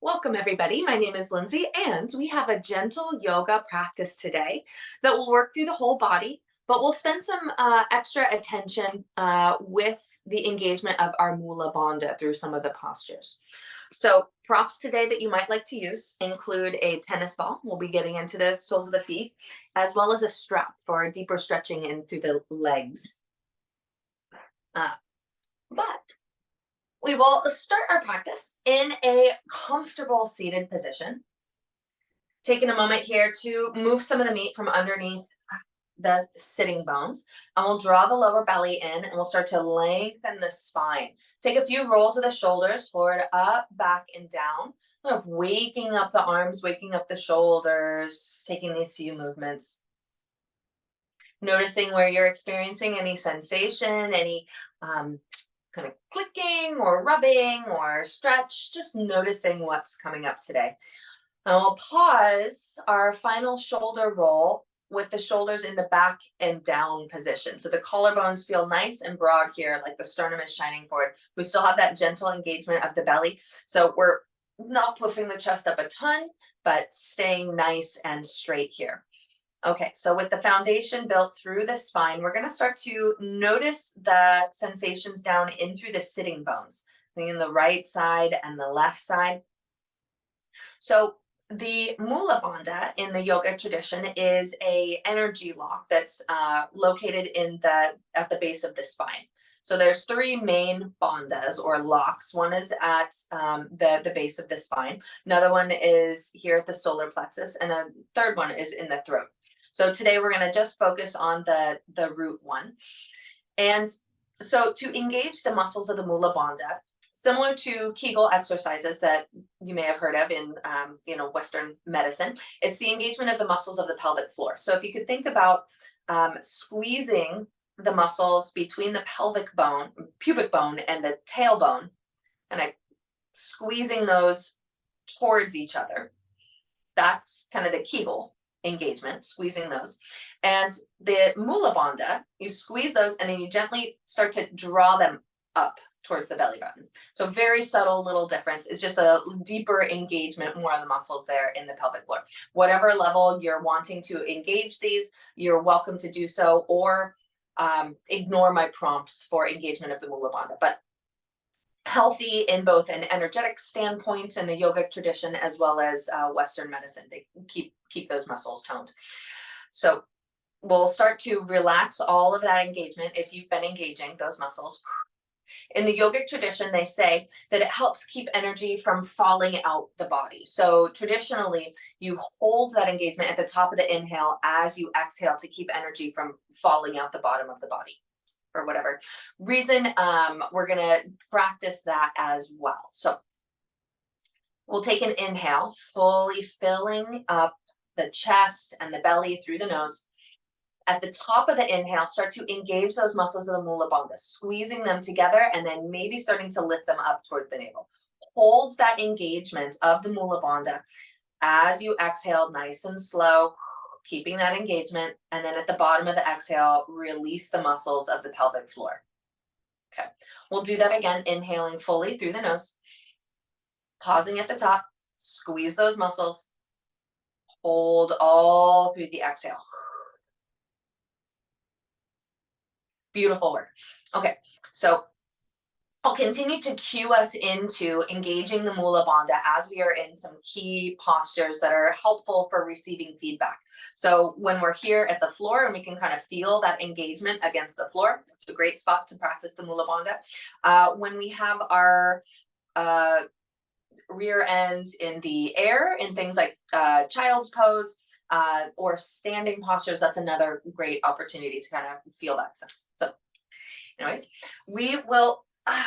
Welcome, everybody. My name is Lindsay, and we have a gentle yoga practice today that will work through the whole body, but we'll spend some extra attention with the engagement of our Mula Bandha through some of the postures. So, props today that you might like to use include a tennis ball. We'll be getting into the soles of the feet, as well as a strap for deeper stretching in through the legs. Uh, but we will start our practice in a comfortable seated position. Taking a moment here to move some of the meat from underneath the sitting bones, and we'll draw the lower belly in and we'll start to lengthen the spine. Take a few rolls of the shoulders, forward, up, back, and down. Kind of waking up the arms, waking up the shoulders, taking these few movements. Noticing where you're experiencing any sensation, any kind of clicking or rubbing or stretch, just noticing what's coming up today. And we'll pause our final shoulder roll with the shoulders in the back and down position. So the collarbones feel nice and broad here, like the sternum is shining forward. We still have that gentle engagement of the belly. So we're not puffing the chest up a ton, but staying nice and straight here. Okay, so with the foundation built through the spine, we're going to start to notice the sensations down in through the sitting bones, in the right side and the left side. So the Mula Bandha in the yoga tradition is a energy lock that's located at the base of the spine. So there's three main bandhas or locks. One is at the base of the spine. Another one is here at the solar plexus, and a third one is in the throat. So today we're going to just focus on the root one. And so to engage the muscles of the Mula Bandha, similar to Kegel exercises that you may have heard of in Western medicine, it's the engagement of the muscles of the pelvic floor. So if you could think about squeezing the muscles between the pubic bone and the tailbone, and squeezing those towards each other, that's kind of the Kegel engagement, squeezing those. And the Mula Bandha, you squeeze those and then you gently start to draw them up towards the belly button. So very subtle little difference. It's just a deeper engagement, more of the muscles there in the pelvic floor. Whatever level you're wanting to engage these, you're welcome to do so, or ignore my prompts for engagement of the Mula Bandha. But healthy in both an energetic standpoint in the yogic tradition as well as Western medicine. They keep those muscles toned. So we'll start to relax all of that engagement if you've been engaging those muscles. In the yogic tradition, they say that it helps keep energy from falling out the body. So traditionally, you hold that engagement at the top of the inhale as you exhale to keep energy from falling out the bottom of the body. For whatever reason, we're going to practice that as well. So we'll take an inhale, fully filling up the chest and the belly through the nose. At the top of the inhale, start to engage those muscles of the Mula Bandha, squeezing them together and then maybe starting to lift them up towards the navel. Hold that engagement of the Mula Bandha as you exhale, nice and slow, keeping that engagement. And then at the bottom of the exhale, release the muscles of the pelvic floor. Okay, we'll do that again, inhaling fully through the nose, pausing at the top, squeeze those muscles, hold all through the exhale. Beautiful work. Okay, so I'll continue to cue us into engaging the Mula Bandha as we are in some key postures that are helpful for receiving feedback. So when we're here at the floor and we can kind of feel that engagement against the floor, it's a great spot to practice the Mula Bandha. When we have our rear ends in the air in things like child's pose, or standing postures, that's another great opportunity to kind of feel that sense. So anyways, we will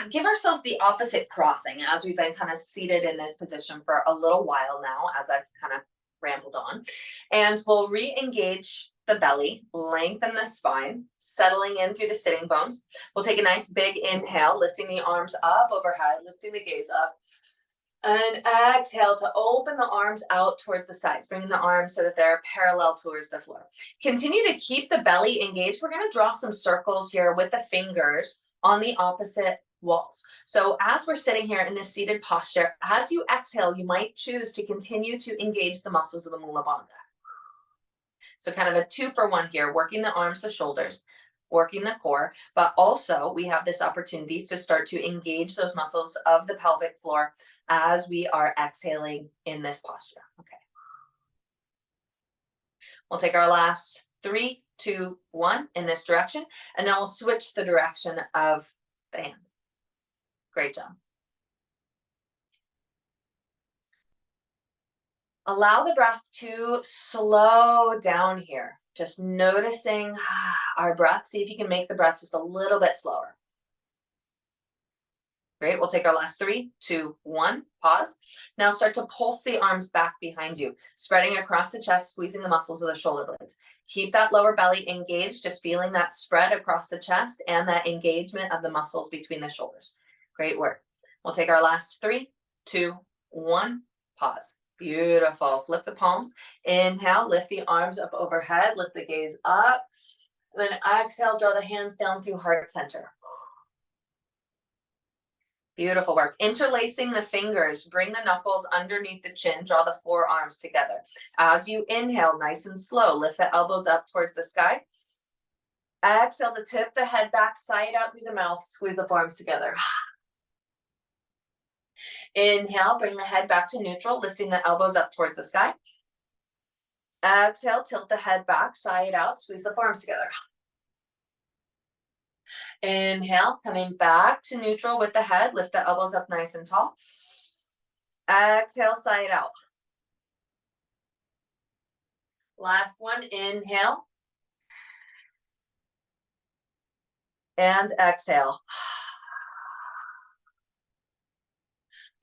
give ourselves the opposite crossing as we've been kind of seated in this position for a little while now, as I've kind of rambled on. And we'll re-engage the belly, lengthen the spine, settling in through the sitting bones. We'll take a nice big inhale, lifting the arms up overhead, lifting the gaze up. And exhale to open the arms out towards the sides, bringing the arms so that they're parallel towards the floor. Continue to keep the belly engaged. We're going to draw some circles here with the fingers on the opposite walls. So as we're sitting here in this seated posture, as you exhale, you might choose to continue to engage the muscles of the Mula Bandha. So kind of a 2-for-1 here, working the arms, the shoulders, working the core, but also we have this opportunity to start to engage those muscles of the pelvic floor as we are exhaling in this posture. Okay. We'll take our last 3, 2, 1 in this direction, and then we'll switch the direction of the hands. Great job. Allow the breath to slow down here. Just noticing our breath. See if you can make the breath just a little bit slower. Great, we'll take our last 3, 2, 1, pause. Now start to pulse the arms back behind you, spreading across the chest, squeezing the muscles of the shoulder blades. Keep that lower belly engaged, just feeling that spread across the chest and that engagement of the muscles between the shoulders. Great work. We'll take our last 3, 2, 1, pause. Beautiful. Flip the palms. Inhale, lift the arms up overhead, lift the gaze up. Then exhale, draw the hands down through heart center. Beautiful work. Interlacing the fingers, bring the knuckles underneath the chin, draw the forearms together. As you inhale, nice and slow, lift the elbows up towards the sky. Exhale to tip the head back, side out through the mouth, squeeze the forearms together. Inhale, bring the head back to neutral, lifting the elbows up towards the sky. Exhale, tilt the head back, side out, squeeze the forearms together. Inhale, coming back to neutral with the head, lift the elbows up nice and tall. Exhale, side out. Last one, inhale. And exhale.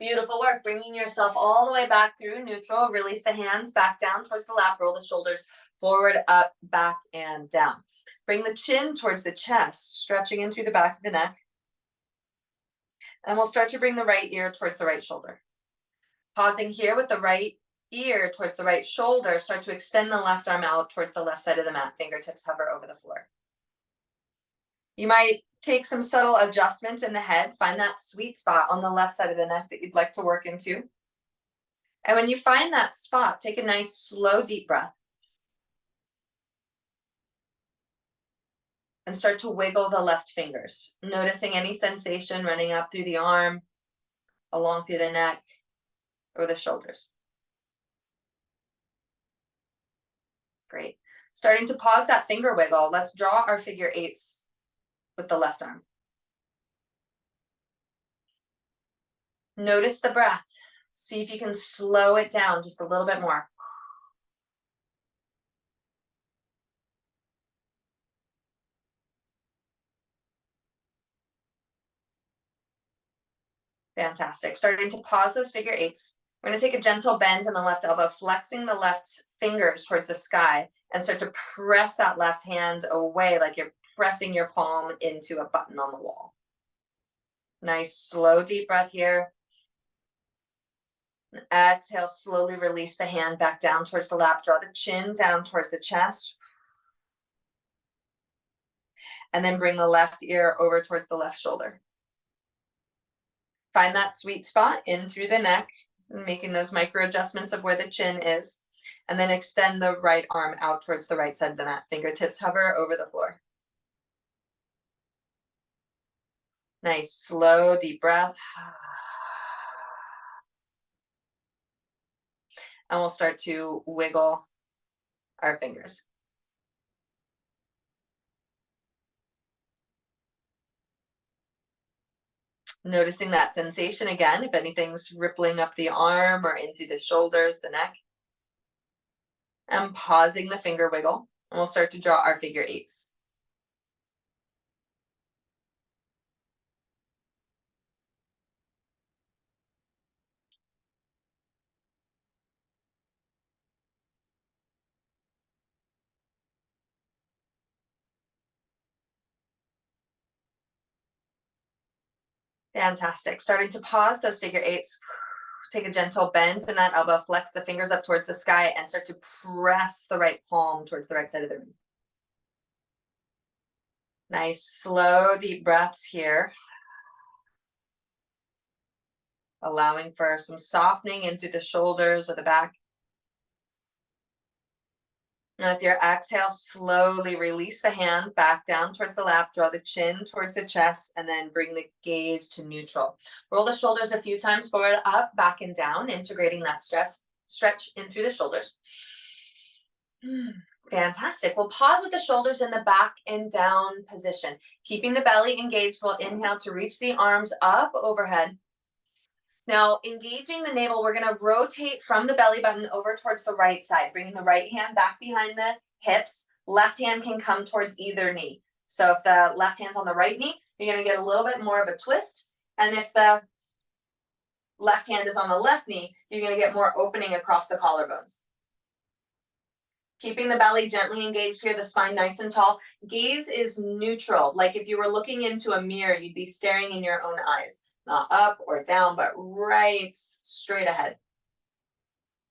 Beautiful work, bringing yourself all the way back through neutral. Release the hands back down towards the lap, roll the shoulders forward, up, back, and down. Bring the chin towards the chest, stretching in through the back of the neck. And we'll start to bring the right ear towards the right shoulder. Pausing here with the right ear towards the right shoulder, start to extend the left arm out towards the left side of the mat, fingertips hover over the floor. You might take some subtle adjustments in the head, find that sweet spot on the left side of the neck that you'd like to work into. And when you find that spot, take a nice slow deep breath. And start to wiggle the left fingers, noticing any sensation running up through the arm, along through the neck, or the shoulders. Great. Starting to pause that finger wiggle, let's draw our figure eights with the left arm. Notice the breath. See if you can slow it down just a little bit more. Fantastic. Starting to pause those figure eights. We're going to take a gentle bend in the left elbow, flexing the left fingers towards the sky, and start to press that left hand away like you're pressing your palm into a button on the wall. Nice, slow, deep breath here. Exhale, slowly release the hand back down towards the lap. Draw the chin down towards the chest. And then bring the left ear over towards the left shoulder. Find that sweet spot in through the neck, making those micro adjustments of where the chin is. And then extend the right arm out towards the right side of the mat. Fingertips hover over the floor. Nice, slow, deep breath. And we'll start to wiggle our fingers. Noticing that sensation again, if anything's rippling up the arm or into the shoulders, the neck. And pausing the finger wiggle, and we'll start to draw our figure eights. Fantastic. Starting to pause those figure eights. Take a gentle bend in that elbow, flex the fingers up towards the sky, and start to press the right palm towards the right side of the room. Nice, slow, deep breaths here. allowing for some softening in through the shoulders or the back. Now with your exhale, slowly release the hand back down towards the lap, draw the chin towards the chest, and then bring the gaze to neutral. Roll the shoulders a few times forward, up, back, and down, integrating that stretch in through the shoulders. Fantastic. We'll pause with the shoulders in the back and down position. Keeping the belly engaged, we'll inhale to reach the arms up overhead. Now, engaging the navel, we're going to rotate from the belly button over towards the right side, bringing the right hand back behind the hips. Left hand can come towards either knee. So if the left hand's on the right knee, you're going to get a little bit more of a twist. And if the left hand is on the left knee, you're going to get more opening across the collarbones. Keeping the belly gently engaged here, the spine nice and tall. Gaze is neutral. Like if you were looking into a mirror, you'd be staring in your own eyes. Not up or down, but right straight ahead.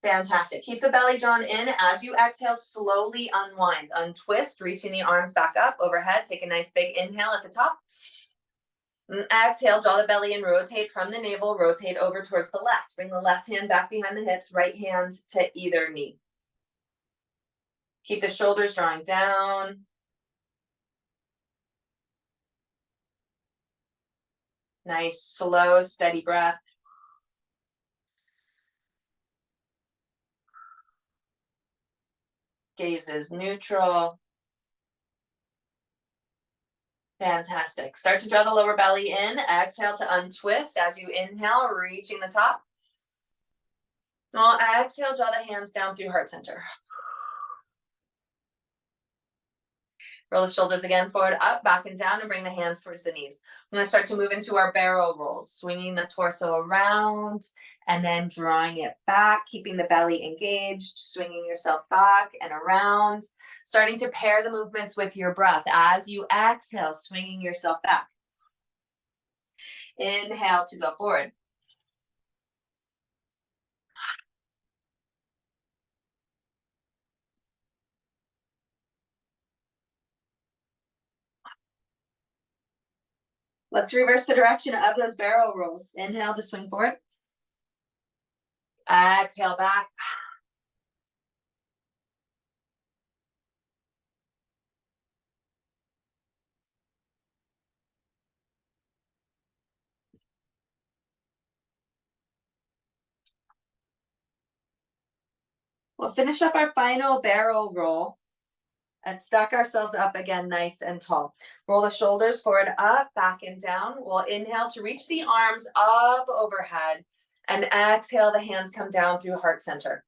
Fantastic. Keep the belly drawn in. As you exhale, slowly unwind. Untwist, reaching the arms back up overhead. Take a nice big inhale at the top. And exhale, draw the belly and rotate from the navel. Rotate over towards the left. Bring the left hand back behind the hips. Right hand to either knee. Keep the shoulders drawing down. Nice, slow, steady breath. Gaze is neutral. Fantastic. Start to draw the lower belly in. Exhale to untwist as you inhale, reaching the top. Now exhale, draw the hands down through heart center. Roll the shoulders again, forward, up, back, and down, and bring the hands towards the knees. I'm going to start to move into our barrel rolls, swinging the torso around, and then drawing it back, keeping the belly engaged, swinging yourself back and around, starting to pair the movements with your breath. As you exhale, swinging yourself back. Inhale to go forward. Let's reverse the direction of those barrel rolls. Inhale to swing forward. Exhale back. We'll finish up our final barrel roll and stack ourselves up again nice and tall. Roll the shoulders forward, up, back, and down. We'll inhale to reach the arms up overhead, and exhale, the hands come down through heart center.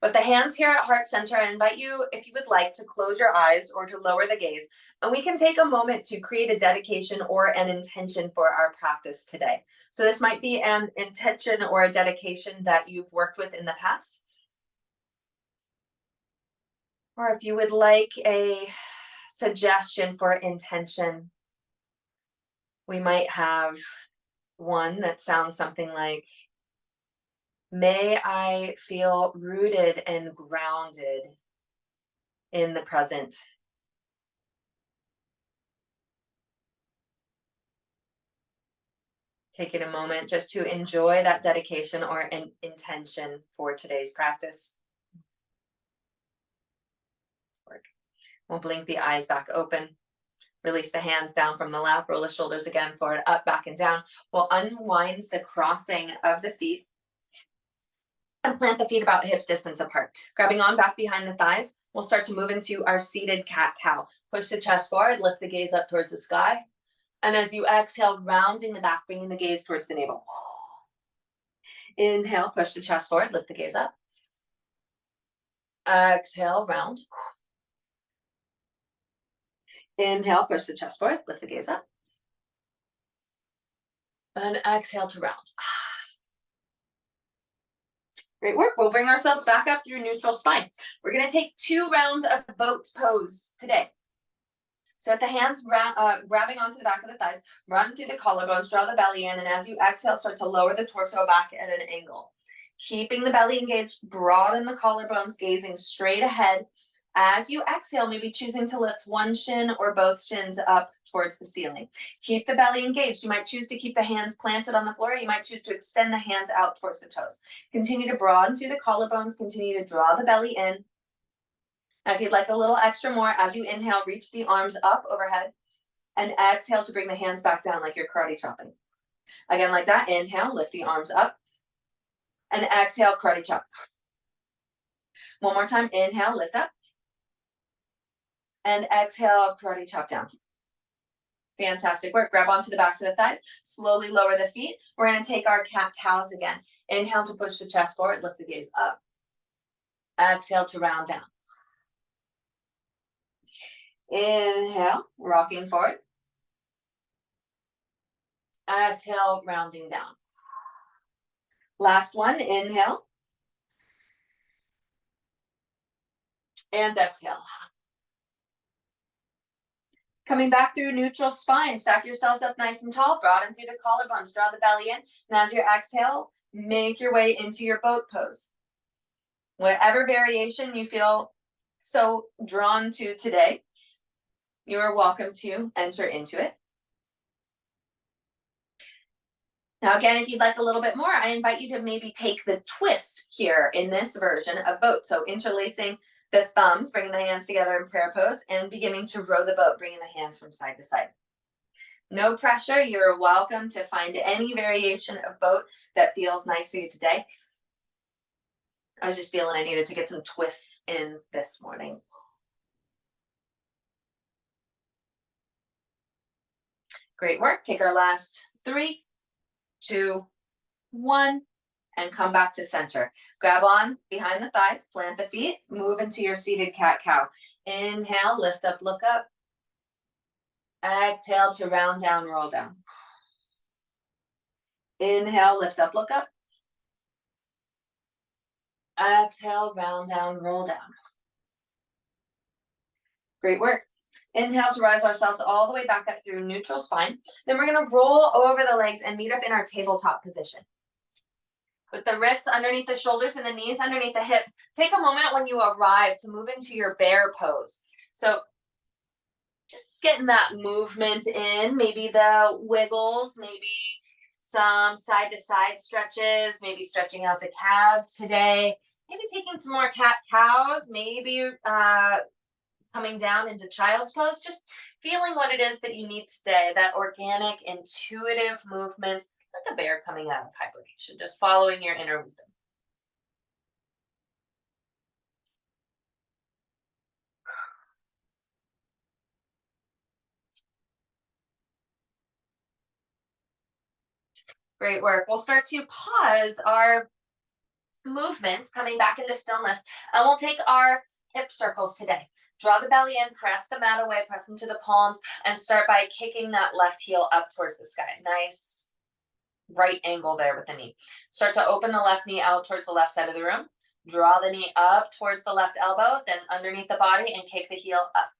With the hands here at heart center, I invite you, if you would like, to close your eyes or to lower the gaze, and we can take a moment to create a dedication or an intention for our practice today. So this might be an intention or a dedication that you've worked with in the past. Or if you would like a suggestion for intention, we might have one that sounds something like, may I feel rooted and grounded in the present. Taking a moment just to enjoy that dedication or an intention for today's practice. We'll blink the eyes back open. Release the hands down from the lap. Roll the shoulders again, forward, up, back, and down. We'll unwind the crossing of the feet and plant the feet about hips distance apart. Grabbing on back behind the thighs, we'll start to move into our seated cat-cow. Push the chest forward, lift the gaze up towards the sky. And as you exhale, rounding the back, bringing the gaze towards the navel. Inhale, push the chest forward, lift the gaze up. Exhale, round. Inhale, push the chest forward, lift the gaze up. And exhale to round. Great work. We'll bring ourselves back up through neutral spine. We're going to take 2 rounds of boat pose today. So at the hands, grabbing onto the back of the thighs, run through the collarbones, draw the belly in, and as you exhale, start to lower the torso back at an angle. Keeping the belly engaged, broaden the collarbones, gazing straight ahead. As you exhale, maybe choosing to lift one shin or both shins up towards the ceiling. Keep the belly engaged. You might choose to keep the hands planted on the floor. You might choose to extend the hands out towards the toes. Continue to broaden through the collarbones. Continue to draw the belly in. Now, if you'd like a little extra more, as you inhale, reach the arms up overhead and exhale to bring the hands back down like you're karate chopping. Again, like that, inhale, lift the arms up and exhale, karate chop. One more time, inhale, lift up and exhale, karate chop down. Fantastic work. Grab onto the backs of the thighs, slowly lower the feet. We're going to take our cat-cows again. Inhale to push the chest forward, lift the gaze up. Exhale to round down. Inhale, rocking forward. Exhale, rounding down. Last one, inhale. And exhale. Coming back through neutral spine, stack yourselves up nice and tall, broaden through the collarbones, draw the belly in. And as you exhale, make your way into your boat pose. Whatever variation you feel so drawn to today, you are welcome to enter into it. Now, again, if you'd like a little bit more, I invite you to maybe take the twists here in this version of boat. So interlacing the thumbs, bringing the hands together in prayer pose, and beginning to row the boat, bringing the hands from side to side. No pressure. You're welcome to find any variation of boat that feels nice for you today. I was just feeling I needed to get some twists in this morning. Great work. Take our last 3, 2, 1, and come back to center. Grab on behind the thighs, plant the feet, move into your seated cat-cow. Inhale, lift up, look up. Exhale to round down, roll down. Inhale, lift up, look up. Exhale, round down, roll down. Great work. Inhale to rise ourselves all the way back up through neutral spine. Then we're going to roll over the legs and meet up in our tabletop position. With the wrists underneath the shoulders and the knees underneath the hips, take a moment when you arrive to move into your bear pose. So just getting that movement in, maybe the wiggles, maybe some side to side stretches, maybe stretching out the calves today, maybe taking some more cat-cows, maybe coming down into child's pose, just feeling what it is that you need today, that organic, intuitive movement, like a bear coming out of hibernation, just following your inner wisdom. Great work. We'll start to pause our movements, coming back into stillness, and we'll take our hip circles today. Draw the belly in, press the mat away, press into the palms, and start by kicking that left heel up towards the sky. Nice right angle there with the knee. Start to open the left knee out towards the left side of the room. Draw the knee up towards the left elbow, then underneath the body, and kick the heel up.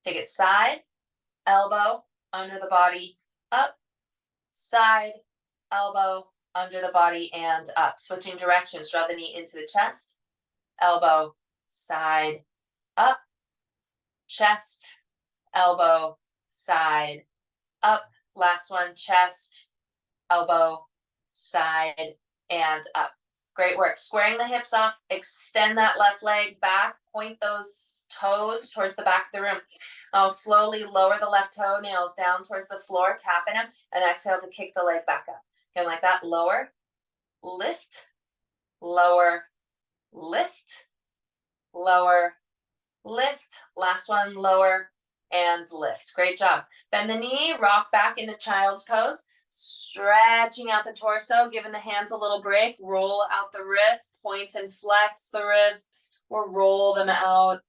Take it side, elbow, under the body, up, side, elbow, under the body, and up. Switching directions, draw the knee into the chest, elbow, side, up, chest, elbow, side, up. Last one, chest, elbow, side, and up. Great work. Squaring the hips off, extend that left leg back, point those toes towards the back of the room. I'll slowly lower the left toenails down towards the floor, tapping them, and exhale to kick the leg back up. Again, like that, lower, lift, lower, lift, lower, lift. Last one, lower and lift. Great job. Bend the knee, rock back into child's pose. Stretching out the torso, giving the hands a little break. Roll out the wrist, point and flex the wrists, or roll them out.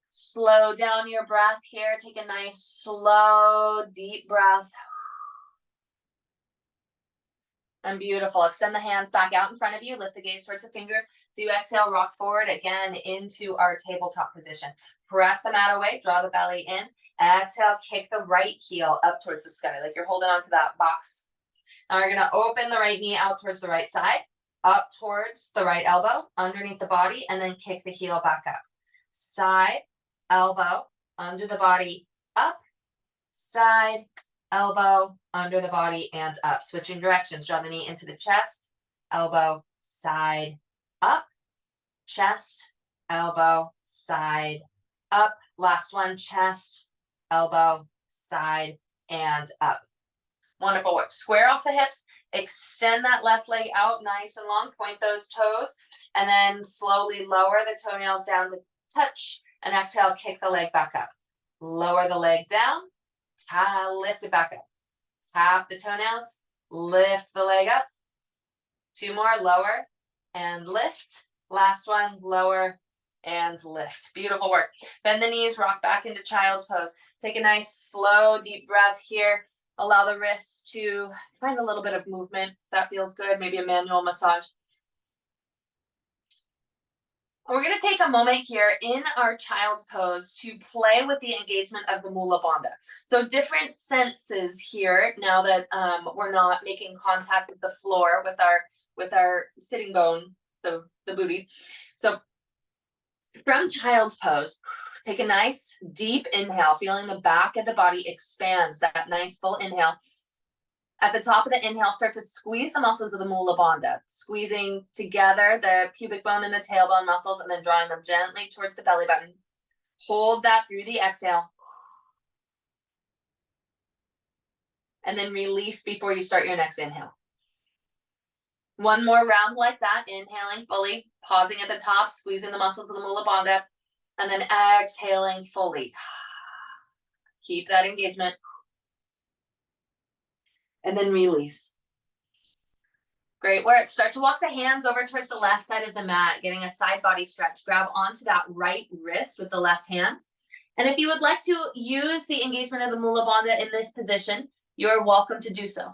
Slow down your breath here. Take a nice, slow, deep breath. And beautiful. Extend the hands back out in front of you. Lift the gaze towards the fingers. So you exhale, rock forward again into our tabletop position. Press the mat away, draw the belly in. Exhale, kick the right heel up towards the sky, like you're holding onto that box. Now we're going to open the right knee out towards the right side, up towards the right elbow, underneath the body, and then kick the heel back up. Side, elbow, under the body, up, side, elbow, under the body, and up. Switching directions, draw the knee into the chest, elbow, side, up, chest, elbow, side, up. Last one, chest, elbow, side, and up. Wonderful work. Square off the hips, extend that left leg out nice and long, point those toes, and then slowly lower the toenails down to touch, and exhale, kick the leg back up. Lower the leg down, lift it back up. Tap the toenails, lift the leg up. Two more, lower and lift. Last one, lower and lift. Beautiful work. Bend the knees, rock back into child's pose. Take a nice, slow, deep breath here. Allow the wrists to find a little bit of movement. That feels good. Maybe a manual massage. We're going to take a moment here in our child's pose to play with the engagement of the Mula Bandha. So different senses here now that we're not making contact with the floor with our sitting bone, the booty. So from child's pose, take a nice deep inhale, feeling the back of the body expands, that nice full inhale. At the top of the inhale, start to squeeze the muscles of the Mula Bandha, squeezing together the pubic bone and the tailbone muscles, and then drawing them gently towards the belly button. Hold that through the exhale. And then release before you start your next inhale. One more round like that, inhaling fully, pausing at the top, squeezing the muscles of the Mula Bandha, and then exhaling fully. Keep that engagement. And then release. Great work. Start to walk the hands over towards the left side of the mat, getting a side body stretch. Grab onto that right wrist with the left hand. And if you would like to use the engagement of the Mula Bandha in this position, you're welcome to do so.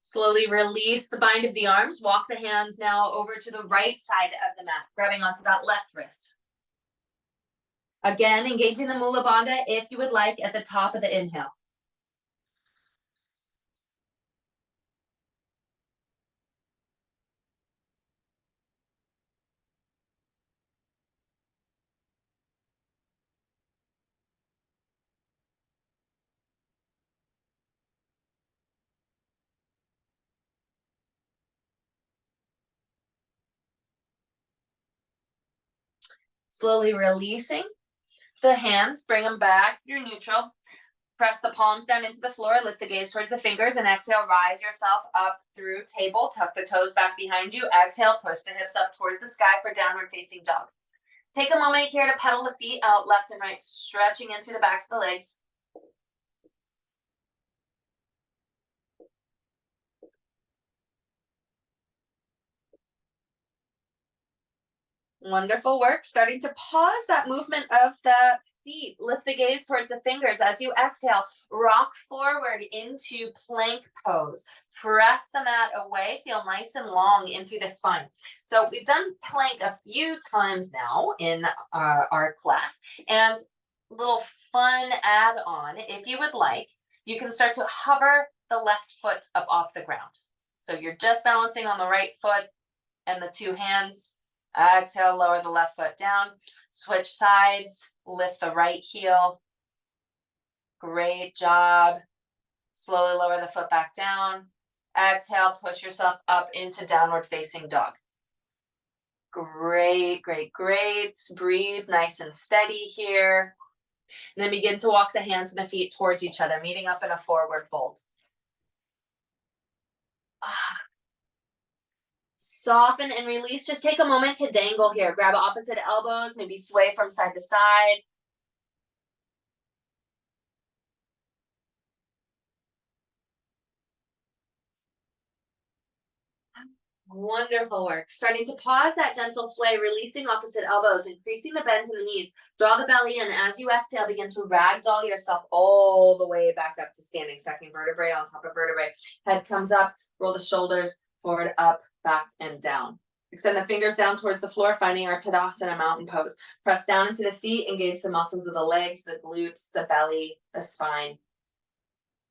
Slowly release the bind of the arms. Walk the hands now over to the right side of the mat, grabbing onto that left wrist. Again, engaging the Mula Bandha if you would like at the top of the inhale. Slowly releasing the hands, bring them back through neutral. Press the palms down into the floor, lift the gaze towards the fingers, and exhale, rise yourself up through table, tuck the toes back behind you. Exhale, push the hips up towards the sky for downward facing dog. Take a moment here to pedal the feet out left and right, stretching in through the backs of the legs. Wonderful work. Starting to pause that movement of the feet. Lift the gaze towards the fingers. As you exhale, rock forward into plank pose. Press the mat away. Feel nice and long in through the spine. So we've done plank a few times now in our class. And a little fun add-on, if you would like, you can start to hover the left foot up off the ground. So you're just balancing on the right foot and the two hands. Exhale, lower the left foot down. Switch sides, lift the right heel. Great job. Slowly lower the foot back down. Exhale, push yourself up into downward facing dog. Great, great, great. Breathe nice and steady here. And then begin to walk the hands and the feet towards each other, meeting up in a forward fold. Soften and release. Just take a moment to dangle here. Grab opposite elbows, maybe sway from side to side. Wonderful work. Starting to pause that gentle sway, releasing opposite elbows, increasing the bend in the knees. Draw the belly in. As you exhale, begin to ragdoll yourself all the way back up to standing. Second vertebrae on top of vertebrae. Head comes up, roll the shoulders forward, up, back, and down. Extend the fingers down towards the floor, finding our Tadasana mountain pose. Press down into the feet, engage the muscles of the legs, the glutes, the belly, the spine.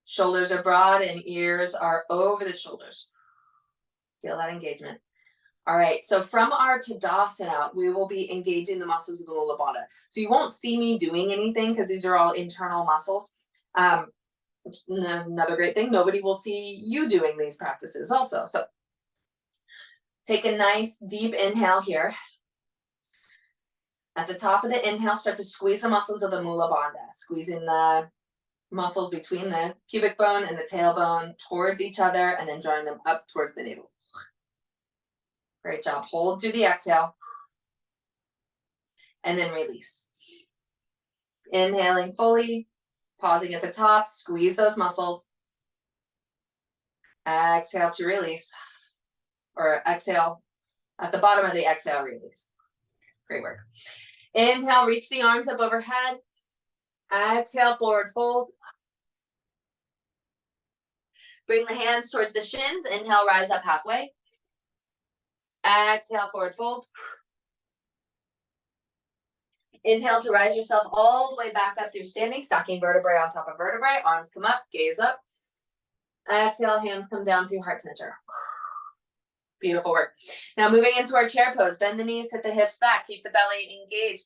Shoulders are broad and ears are over the shoulders. Feel that engagement. All right, so from our Tadasana, we will be engaging the muscles of the Mula Bandha. So you won't see me doing anything because these are all internal muscles. Another great thing, nobody will see you doing these practices also. So take a nice deep inhale here. At the top of the inhale, start to squeeze the muscles of the Mula Bandha, squeezing the muscles between the pubic bone and the tailbone towards each other, and then drawing them up towards the navel. Great job. Hold through the exhale, and then release. Inhaling fully, pausing at the top, squeeze those muscles. Exhale to release, or exhale at the bottom of the exhale, release. Great work. Inhale, reach the arms up overhead. Exhale, forward fold. Bring the hands towards the shins. Inhale, rise up halfway. Exhale, forward fold. Inhale to rise yourself all the way back up through standing, stacking vertebrae on top of vertebrae. Arms come up, gaze up. Exhale, hands come down through heart center. Beautiful work. Now moving into our chair pose. Bend the knees, hit the hips back. Keep the belly engaged.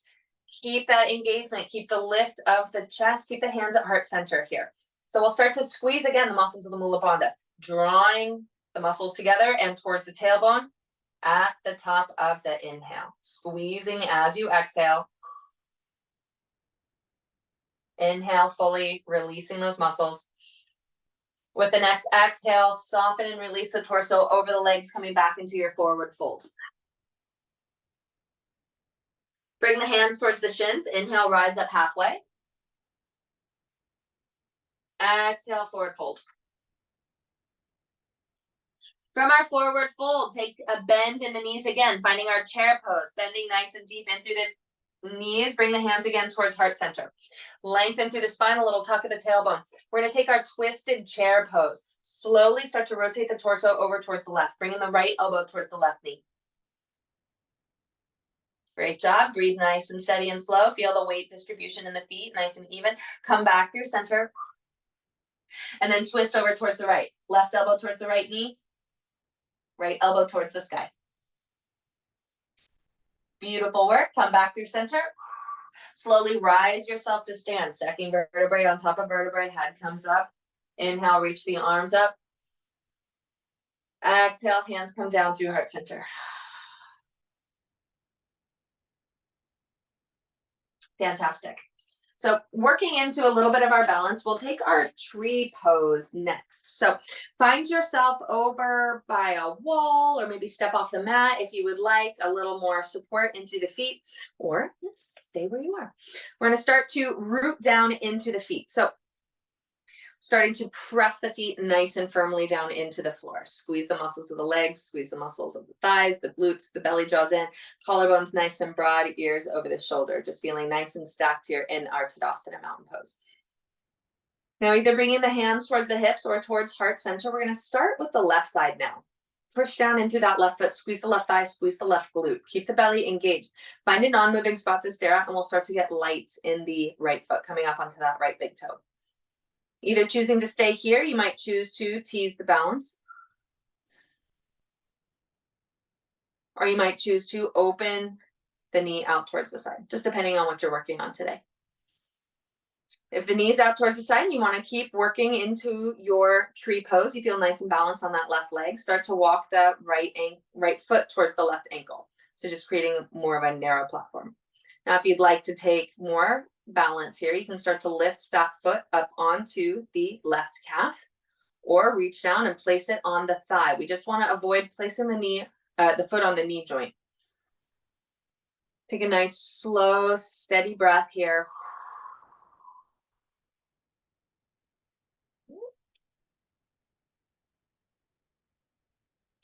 Keep that engagement. Keep the lift of the chest. Keep the hands at heart center here. So we'll start to squeeze again the muscles of the Mula Bandha, drawing the muscles together and towards the tailbone at the top of the inhale. Squeezing as you exhale. Inhale fully, releasing those muscles. With the next exhale, soften and release the torso over the legs, coming back into your forward fold. Bring the hands towards the shins. Inhale, rise up halfway. Exhale, forward fold. From our forward fold, take a bend in the knees again, finding our chair pose, bending nice and deep in through the knees. Bring the hands again towards heart center. Lengthen through the spine, a little tuck of the tailbone. We're going to take our twisted chair pose. Slowly start to rotate the torso over towards the left, bringing the right elbow towards the left knee. Great job. Breathe nice and steady and slow. Feel the weight distribution in the feet, nice and even. Come back through center. And then twist over towards the right. Left elbow towards the right knee. Right elbow towards the sky. Beautiful work. Come back through center. Slowly rise yourself to stand. Stacking vertebrae on top of vertebrae. Head comes up. Inhale, reach the arms up. Exhale, hands come down through heart center. Fantastic. So working into a little bit of our balance, we'll take our tree pose next. So find yourself over by a wall, or maybe step off the mat if you would like a little more support into the feet, or stay where you are. We're going to start to root down into the feet. So starting to press the feet nice and firmly down into the floor. Squeeze the muscles of the legs, squeeze the muscles of the thighs, the glutes, the belly draws in, collarbones nice and broad, ears over the shoulder, just feeling nice and stacked here in our Tadasana mountain pose. Now either bringing the hands towards the hips or towards heart center. We're going to start with the left side now. Push down into that left foot, squeeze the left thigh, squeeze the left glute. Keep the belly engaged. Find a non-moving spot to stare at, and we'll start to get light in the right foot coming up onto that right big toe. Either choosing to stay here, you might choose to tease the balance. Or you might choose to open the knee out towards the side, just depending on what you're working on today. If the knee is out towards the side and you want to keep working into your tree pose, you feel nice and balanced on that left leg, start to walk the right foot towards the left ankle. So just creating more of a narrow platform. Now, if you'd like to take more balance here, you can start to lift that foot up onto the left calf, or reach down and place it on the thigh. We just want to avoid placing the foot on the knee joint. Take a nice, slow, steady breath here.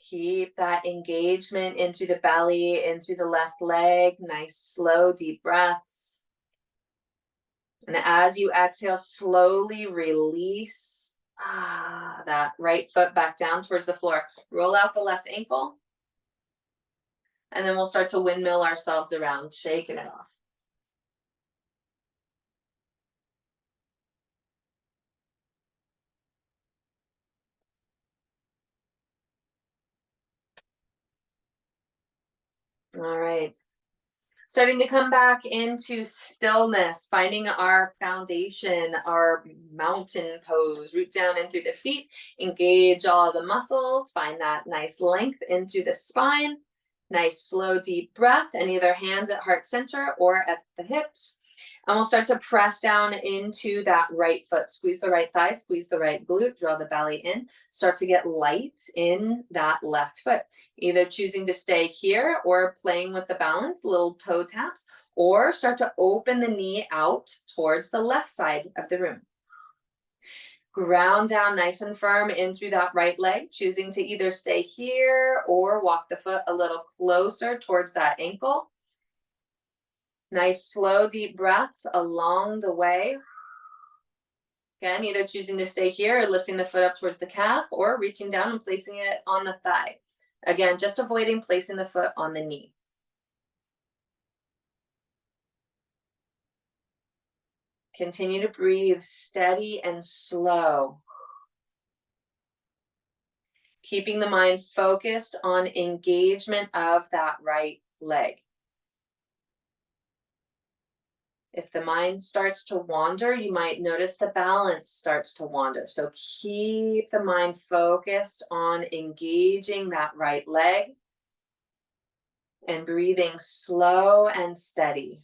Keep that engagement in through the belly, in through the left leg. Nice, slow, deep breaths. And as you exhale, slowly release that right foot back down towards the floor. Roll out the left ankle. And then we'll start to windmill ourselves around, shaking it off. All right. Starting to come back into stillness, finding our foundation, our mountain pose. Root down into the feet, engage all the muscles, find that nice length into the spine. Nice, slow, deep breath, and either hands at heart center or at the hips. And we'll start to press down into that right foot. Squeeze the right thigh, squeeze the right glute, draw the belly in. Start to get light in that left foot. Either choosing to stay here or playing with the balance, little toe taps, or start to open the knee out towards the left side of the room. Ground down nice and firm in through that right leg, choosing to either stay here or walk the foot a little closer towards that ankle. Nice, slow, deep breaths along the way. Again, either choosing to stay here or lifting the foot up towards the calf or reaching down and placing it on the thigh. Again, just avoiding placing the foot on the knee. Continue to breathe steady and slow. Keeping the mind focused on engagement of that right leg. If the mind starts to wander, you might notice the balance starts to wander. So keep the mind focused on engaging that right leg and breathing slow and steady.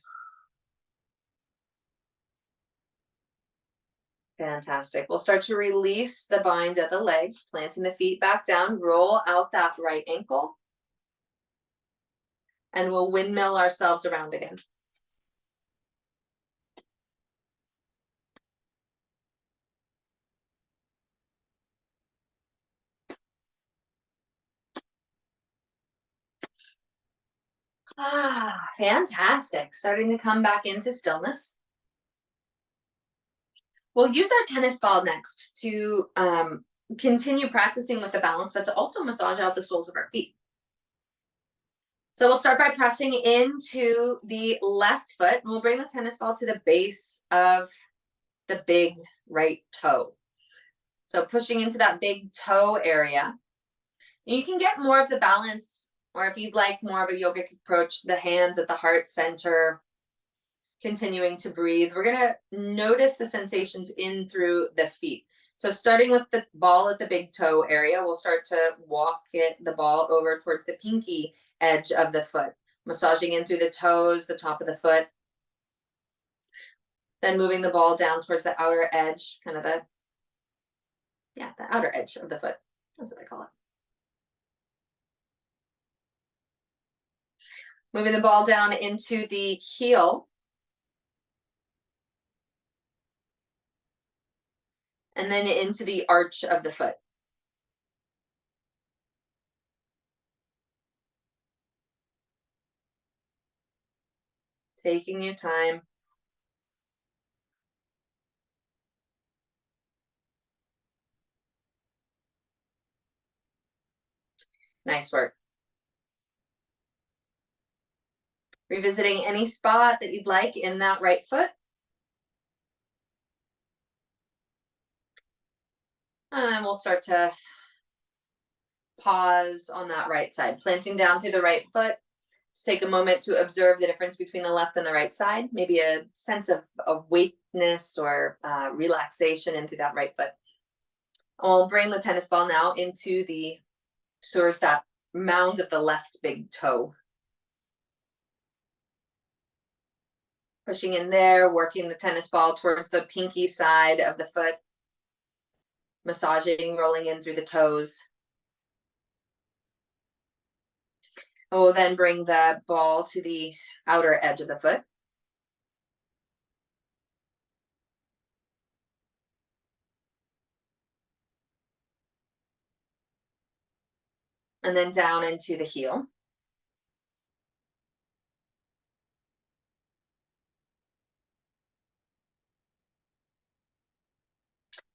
Fantastic. We'll start to release the bind of the legs, planting the feet back down, roll out that right ankle, and we'll windmill ourselves around again. Fantastic. Starting to come back into stillness. We'll use our tennis ball next to continue practicing with the balance, but to also massage out the soles of our feet. So we'll start by pressing into the left foot, and we'll bring the tennis ball to the base of the big right toe. So pushing into that big toe area. You can get more of the balance, or if you'd like more of a yogic approach, the hands at the heart center, continuing to breathe. We're gonna notice the sensations in through the feet. So starting with the ball at the big toe area, we'll start to walk the ball over towards the pinky edge of the foot, massaging in through the toes, the top of the foot. Then moving the ball down towards the outer edge, kind of the outer edge of the foot. That's what I call it. Moving the ball down into the heel. And then into the arch of the foot. Taking your time. Nice work. Revisiting any spot that you'd like in that right foot. And then we'll start to pause on that right side, planting down through the right foot. Just take a moment to observe the difference between the left and the right side, maybe a sense of awakeness or relaxation into that right foot. We'll bring the tennis ball now into towards that mound of the left big toe. Pushing in there, working the tennis ball towards the pinky side of the foot. Massaging, rolling in through the toes. We'll then bring the ball to the outer edge of the foot. And then down into the heel.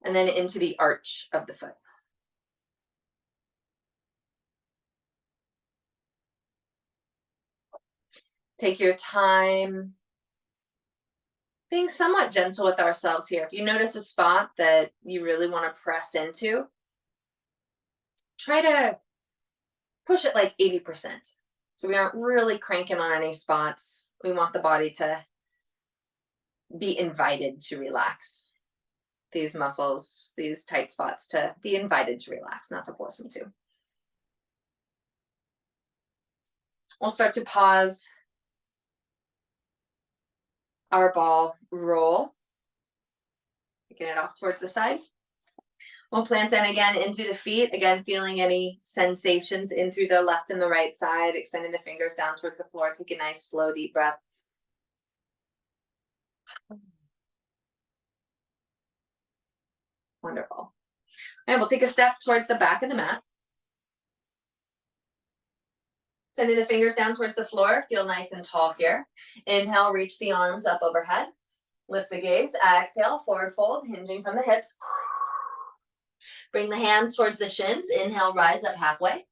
And then into the arch of the foot. Take your time being somewhat gentle with ourselves here. If you notice a spot that you really want to press into, try to push it like 80%. So we aren't really cranking on any spots. We want the body to be invited to relax. These muscles, these tight spots, to be invited to relax, not to force them to. We'll start to pause our ball roll. Get it off towards the side. We'll plant in again in through the feet. Again, feeling any sensations in through the left and the right side, extending the fingers down towards the floor. Take a nice, slow, deep breath. Wonderful. And we'll take a step towards the back of the mat. Sending the fingers down towards the floor. Feel nice and tall here. Inhale, reach the arms up overhead. Lift the gaze. Exhale, forward fold, hinging from the hips. Bring the hands towards the shins. Inhale, rise up halfway.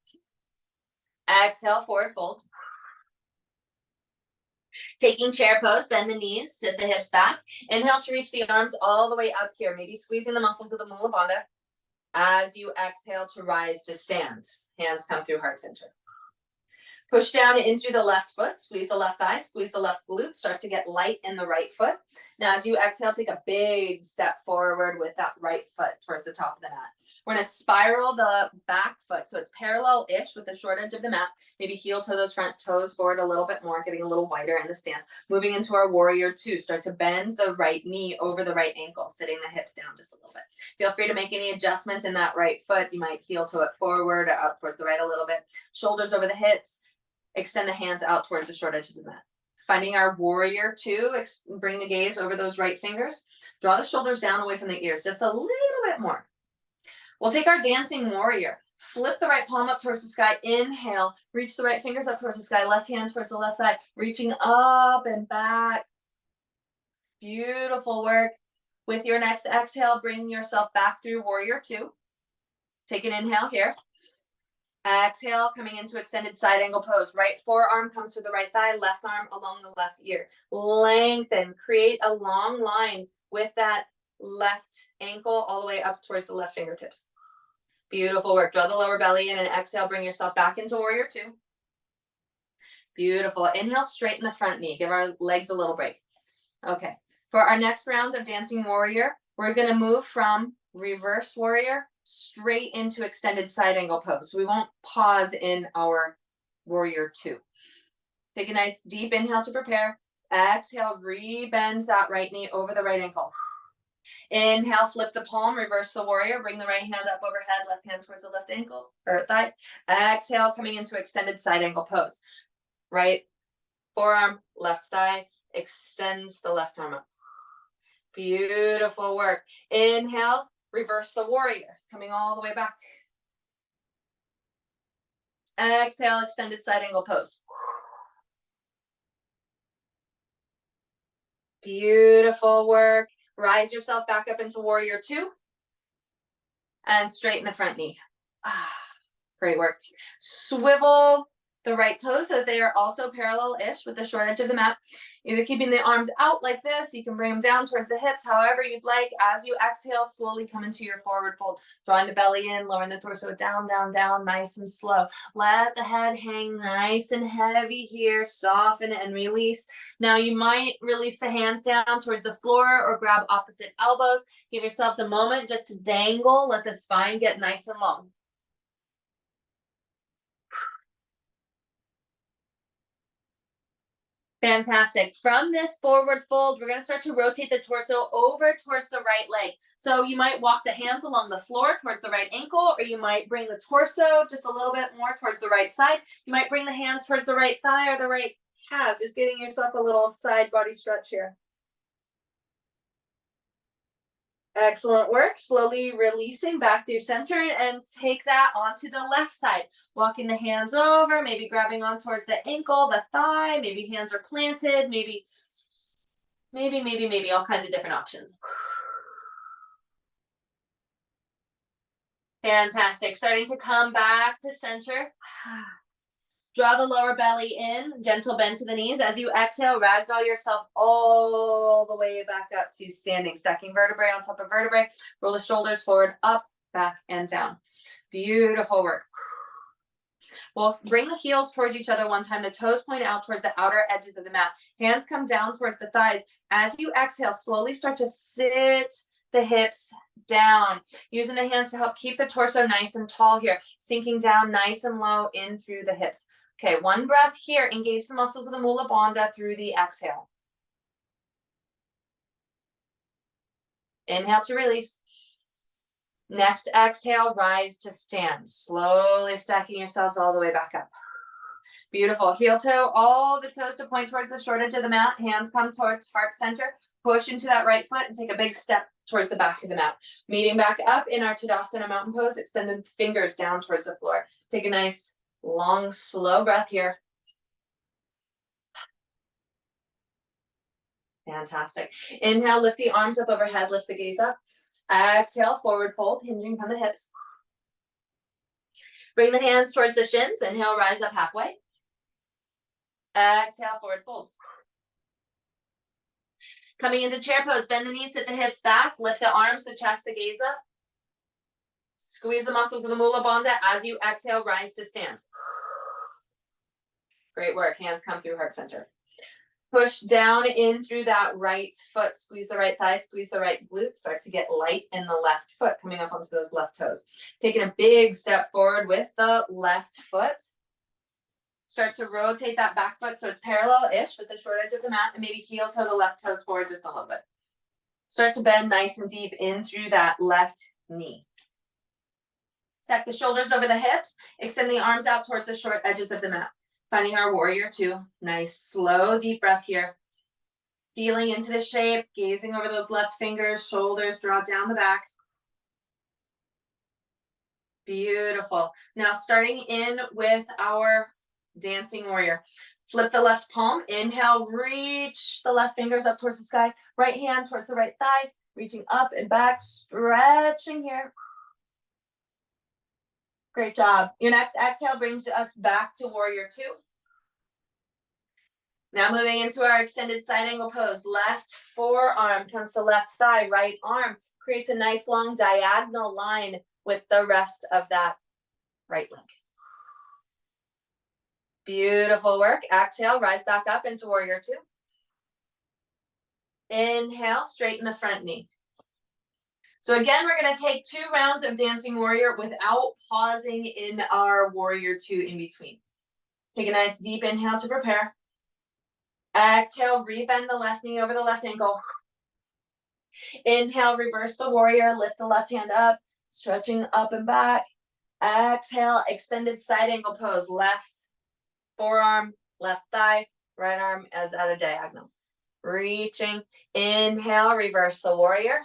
Exhale, forward fold. Taking chair pose, bend the knees, sit the hips back. Inhale to reach the arms all the way up here, maybe squeezing the muscles of the Mula Bandha. As you exhale to rise to stand, hands come through heart center. Push down in through the left foot, squeeze the left thigh, squeeze the left glute, start to get light in the right foot. Now, as you exhale, take a big step forward with that right foot towards the top of the mat. We're going to spiral the back foot so it's parallel-ish with the short edge of the mat. Maybe heel to those front toes forward a little bit more, getting a little wider in the stance. Moving into our warrior two, start to bend the right knee over the right ankle, sitting the hips down just a little bit. Feel free to make any adjustments in that right foot. You might heel to it forward or out towards the right a little bit. Shoulders over the hips. Extend the hands out towards the short edges of the mat. Finding our warrior two, bring the gaze over those right fingers. Draw the shoulders down away from the ears, just a little bit more. We'll take our dancing warrior. Flip the right palm up towards the sky. Inhale, reach the right fingers up towards the sky. Left hand towards the left thigh, reaching up and back. Beautiful work. With your next exhale, bring yourself back through warrior two. Take an inhale here. Exhale, coming into extended side angle pose. Right forearm comes to the right thigh, left arm along the left ear. Lengthen, create a long line with that left ankle all the way up towards the left fingertips. Beautiful work. Draw the lower belly in and exhale, bring yourself back into warrior two. Beautiful. Inhale, straighten the front knee. Give our legs a little break. Okay. For our next round of dancing warrior, we're going to move from reverse warrior straight into extended side angle pose. We won't pause in our warrior two. Take a nice deep inhale to prepare. Exhale, rebend that right knee over the right ankle. Inhale, flip the palm, reverse the warrior, bring the right hand up overhead, left hand towards the left ankle or thigh. Exhale, coming into extended side angle pose. Right forearm, left thigh, extends the left arm up. Beautiful work. Inhale, reverse the warrior, coming all the way back. Exhale, extended side angle pose. Beautiful work. Rise yourself back up into warrior two. And straighten the front knee. Great work. Swivel the right toes so that they are also parallel-ish with the short edge of the mat. Either keeping the arms out like this, you can bring them down towards the hips, however you'd like. As you exhale, slowly come into your forward fold, drawing the belly in, lowering the torso down, down, down, nice and slow. Let the head hang nice and heavy here, soften and release. Now you might release the hands down towards the floor or grab opposite elbows. Give yourselves a moment just to dangle, let the spine get nice and long. Fantastic. From this forward fold, we're going to start to rotate the torso over towards the right leg. So you might walk the hands along the floor towards the right ankle, or you might bring the torso just a little bit more towards the right side. You might bring the hands towards the right thigh or the right calf, just getting yourself a little side body stretch here. Excellent work. Slowly releasing back through center and take that onto the left side. Walking the hands over, maybe grabbing on towards the ankle, the thigh, maybe hands are planted, maybe all kinds of different options. Fantastic. Starting to come back to center. Draw the lower belly in, gentle bend to the knees. As you exhale, ragdoll yourself all the way back up to standing, stacking vertebrae on top of vertebrae. Roll the shoulders forward, up, back, and down. Beautiful work. We'll bring the heels towards each other one time. The toes point out towards the outer edges of the mat. Hands come down towards the thighs. As you exhale, slowly start to sit the hips down. Using the hands to help keep the torso nice and tall here. Sinking down nice and low in through the hips. Okay, one breath here. Engage the muscles of the Mula Bandha through the exhale. Inhale to release. Next exhale, rise to stand. Slowly stacking yourselves all the way back up. Beautiful. Heel toe, all the toes to point towards the short edge of the mat. Hands come towards heart center. Push into that right foot and take a big step towards the back of the mat. Meeting back up in our Tadasana mountain pose. Extend the fingers down towards the floor. Take a nice, long, slow breath here. Fantastic. Inhale, lift the arms up overhead, lift the gaze up. Exhale, forward fold, hinging from the hips. Bring the hands towards the shins. Inhale, rise up halfway. Exhale, forward fold. Coming into chair pose, bend the knees, sit the hips back, lift the arms, the chest, the gaze up. Squeeze the muscles of the Mula Bandha. As you exhale, rise to stand. Great work. Hands come through heart center. Push down in through that right foot. Squeeze the right thigh, squeeze the right glute. Start to get light in the left foot, coming up onto those left toes. Taking a big step forward with the left foot. Start to rotate that back foot so it's parallel-ish with the short edge of the mat, and maybe heel toe the left toes forward just a little bit. Start to bend nice and deep in through that left knee. Stack the shoulders over the hips. Extend the arms out towards the short edges of the mat. Finding our warrior two. Nice, slow, deep breath here. Feeling into the shape, gazing over those left fingers, shoulders, draw down the back. Beautiful. Now starting in with our dancing warrior. Flip the left palm. Inhale, reach the left fingers up towards the sky. Right hand towards the right thigh. Reaching up and back, stretching here. Great job. Your next exhale brings us back to warrior two. Now moving into our extended side angle pose. Left forearm comes to left thigh. Right arm creates a nice long diagonal line with the rest of that right leg. Beautiful work. Exhale, rise back up into warrior two. Inhale, straighten the front knee. So again, we're going to take 2 rounds of dancing warrior without pausing in our warrior two in between. Take a nice deep inhale to prepare. Exhale, rebend the left knee over the left ankle. Inhale, reverse the warrior, lift the left hand up, stretching up and back. Exhale, extended side angle pose. Left forearm, left thigh, right arm as at a diagonal. Reaching. Inhale, reverse the warrior.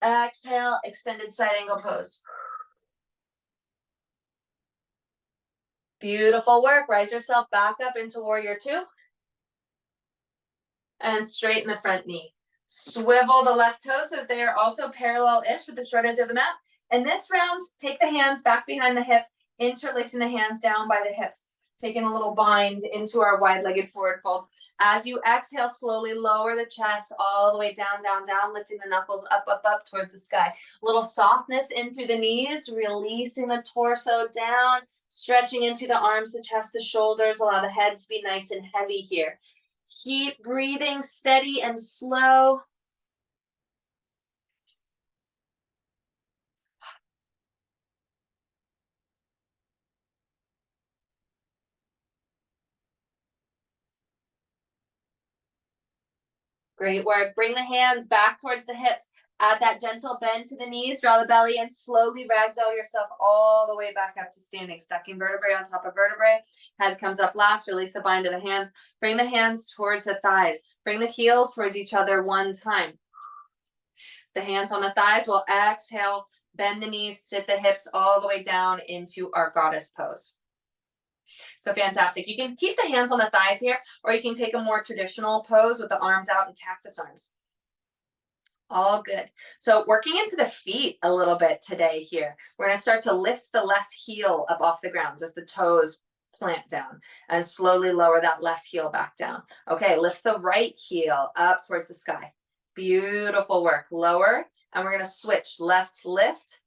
Exhale, extended side angle pose. Beautiful work. Rise yourself back up into warrior two. And straighten the front knee. Swivel the left toes so that they are also parallel-ish with the short edge of the mat. And this round, take the hands back behind the hips, interlacing the hands down by the hips. Taking a little bind into our wide-legged forward fold. As you exhale, slowly lower the chest all the way down, down, down, lifting the knuckles up, up, up towards the sky. A little softness in through the knees, releasing the torso down, stretching into the arms, the chest, the shoulders. Allow the head to be nice and heavy here. Keep breathing steady and slow. Great work. Bring the hands back towards the hips. Add that gentle bend to the knees. Draw the belly in. Slowly ragdoll yourself all the way back up to standing. Stacking vertebrae on top of vertebrae. Head comes up last. Release the bind of the hands. Bring the hands towards the thighs. Bring the heels towards each other one time. The hands on the thighs will exhale. Bend the knees. Sit the hips all the way down into our goddess pose. So fantastic. You can keep the hands on the thighs here, or you can take a more traditional pose with the arms out and cactus arms. All good. So working into the feet a little bit today here. We're going to start to lift the left heel up off the ground, just the toes plant down, and slowly lower that left heel back down. Okay, lift the right heel up towards the sky. Beautiful work. Lower, and we're going to switch left lift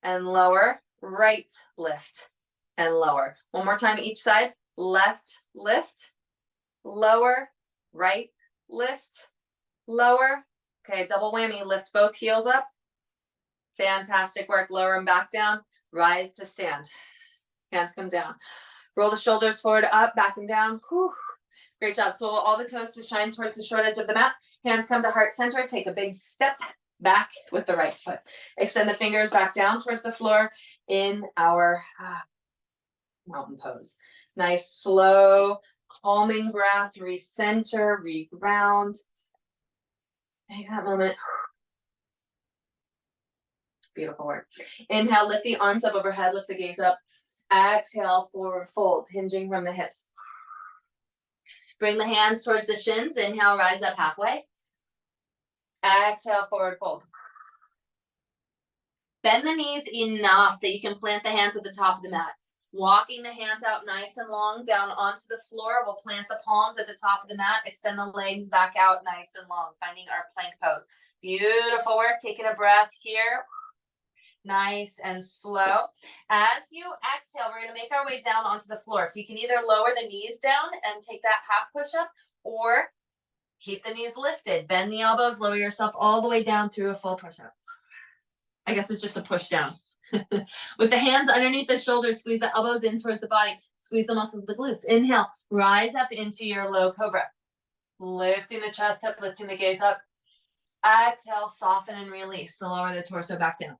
and lower, right lift and lower. One more time each side. Left lift, lower, right lift, lower. Okay, double whammy, lift both heels up. Fantastic work, lower them back down. Rise to stand. Hands come down. Roll the shoulders forward, up, back and down. Whew. Great job. So all the toes to shine towards the short edge of the mat. Hands come to heart center. Take a big step back with the right foot. Extend the fingers back down towards the floor in our mountain pose. Nice, slow, calming breath. Recenter, reground. Take that moment. Beautiful work. Inhale, lift the arms up overhead, lift the gaze up. Exhale, forward fold, hinging from the hips. Bring the hands towards the shins. Inhale, rise up halfway. Exhale, forward fold. Bend the knees enough that you can plant the hands at the top of the mat. Walking the hands out nice and long down onto the floor. We'll plant the palms at the top of the mat. Extend the legs back out nice and long, finding our plank pose. Beautiful work. Taking a breath here. Nice and slow. As you exhale, we're going to make our way down onto the floor. So you can either lower the knees down and take that half push-up, or keep the knees lifted. Bend the elbows, lower yourself all the way down through a full push-up. I guess it's just a push down. With the hands underneath the shoulders, squeeze the elbows in towards the body. Squeeze the muscles of the glutes. Inhale, rise up into your low cobra. Lifting the chest up, lifting the gaze up. Exhale, soften and release. The lower the torso back down.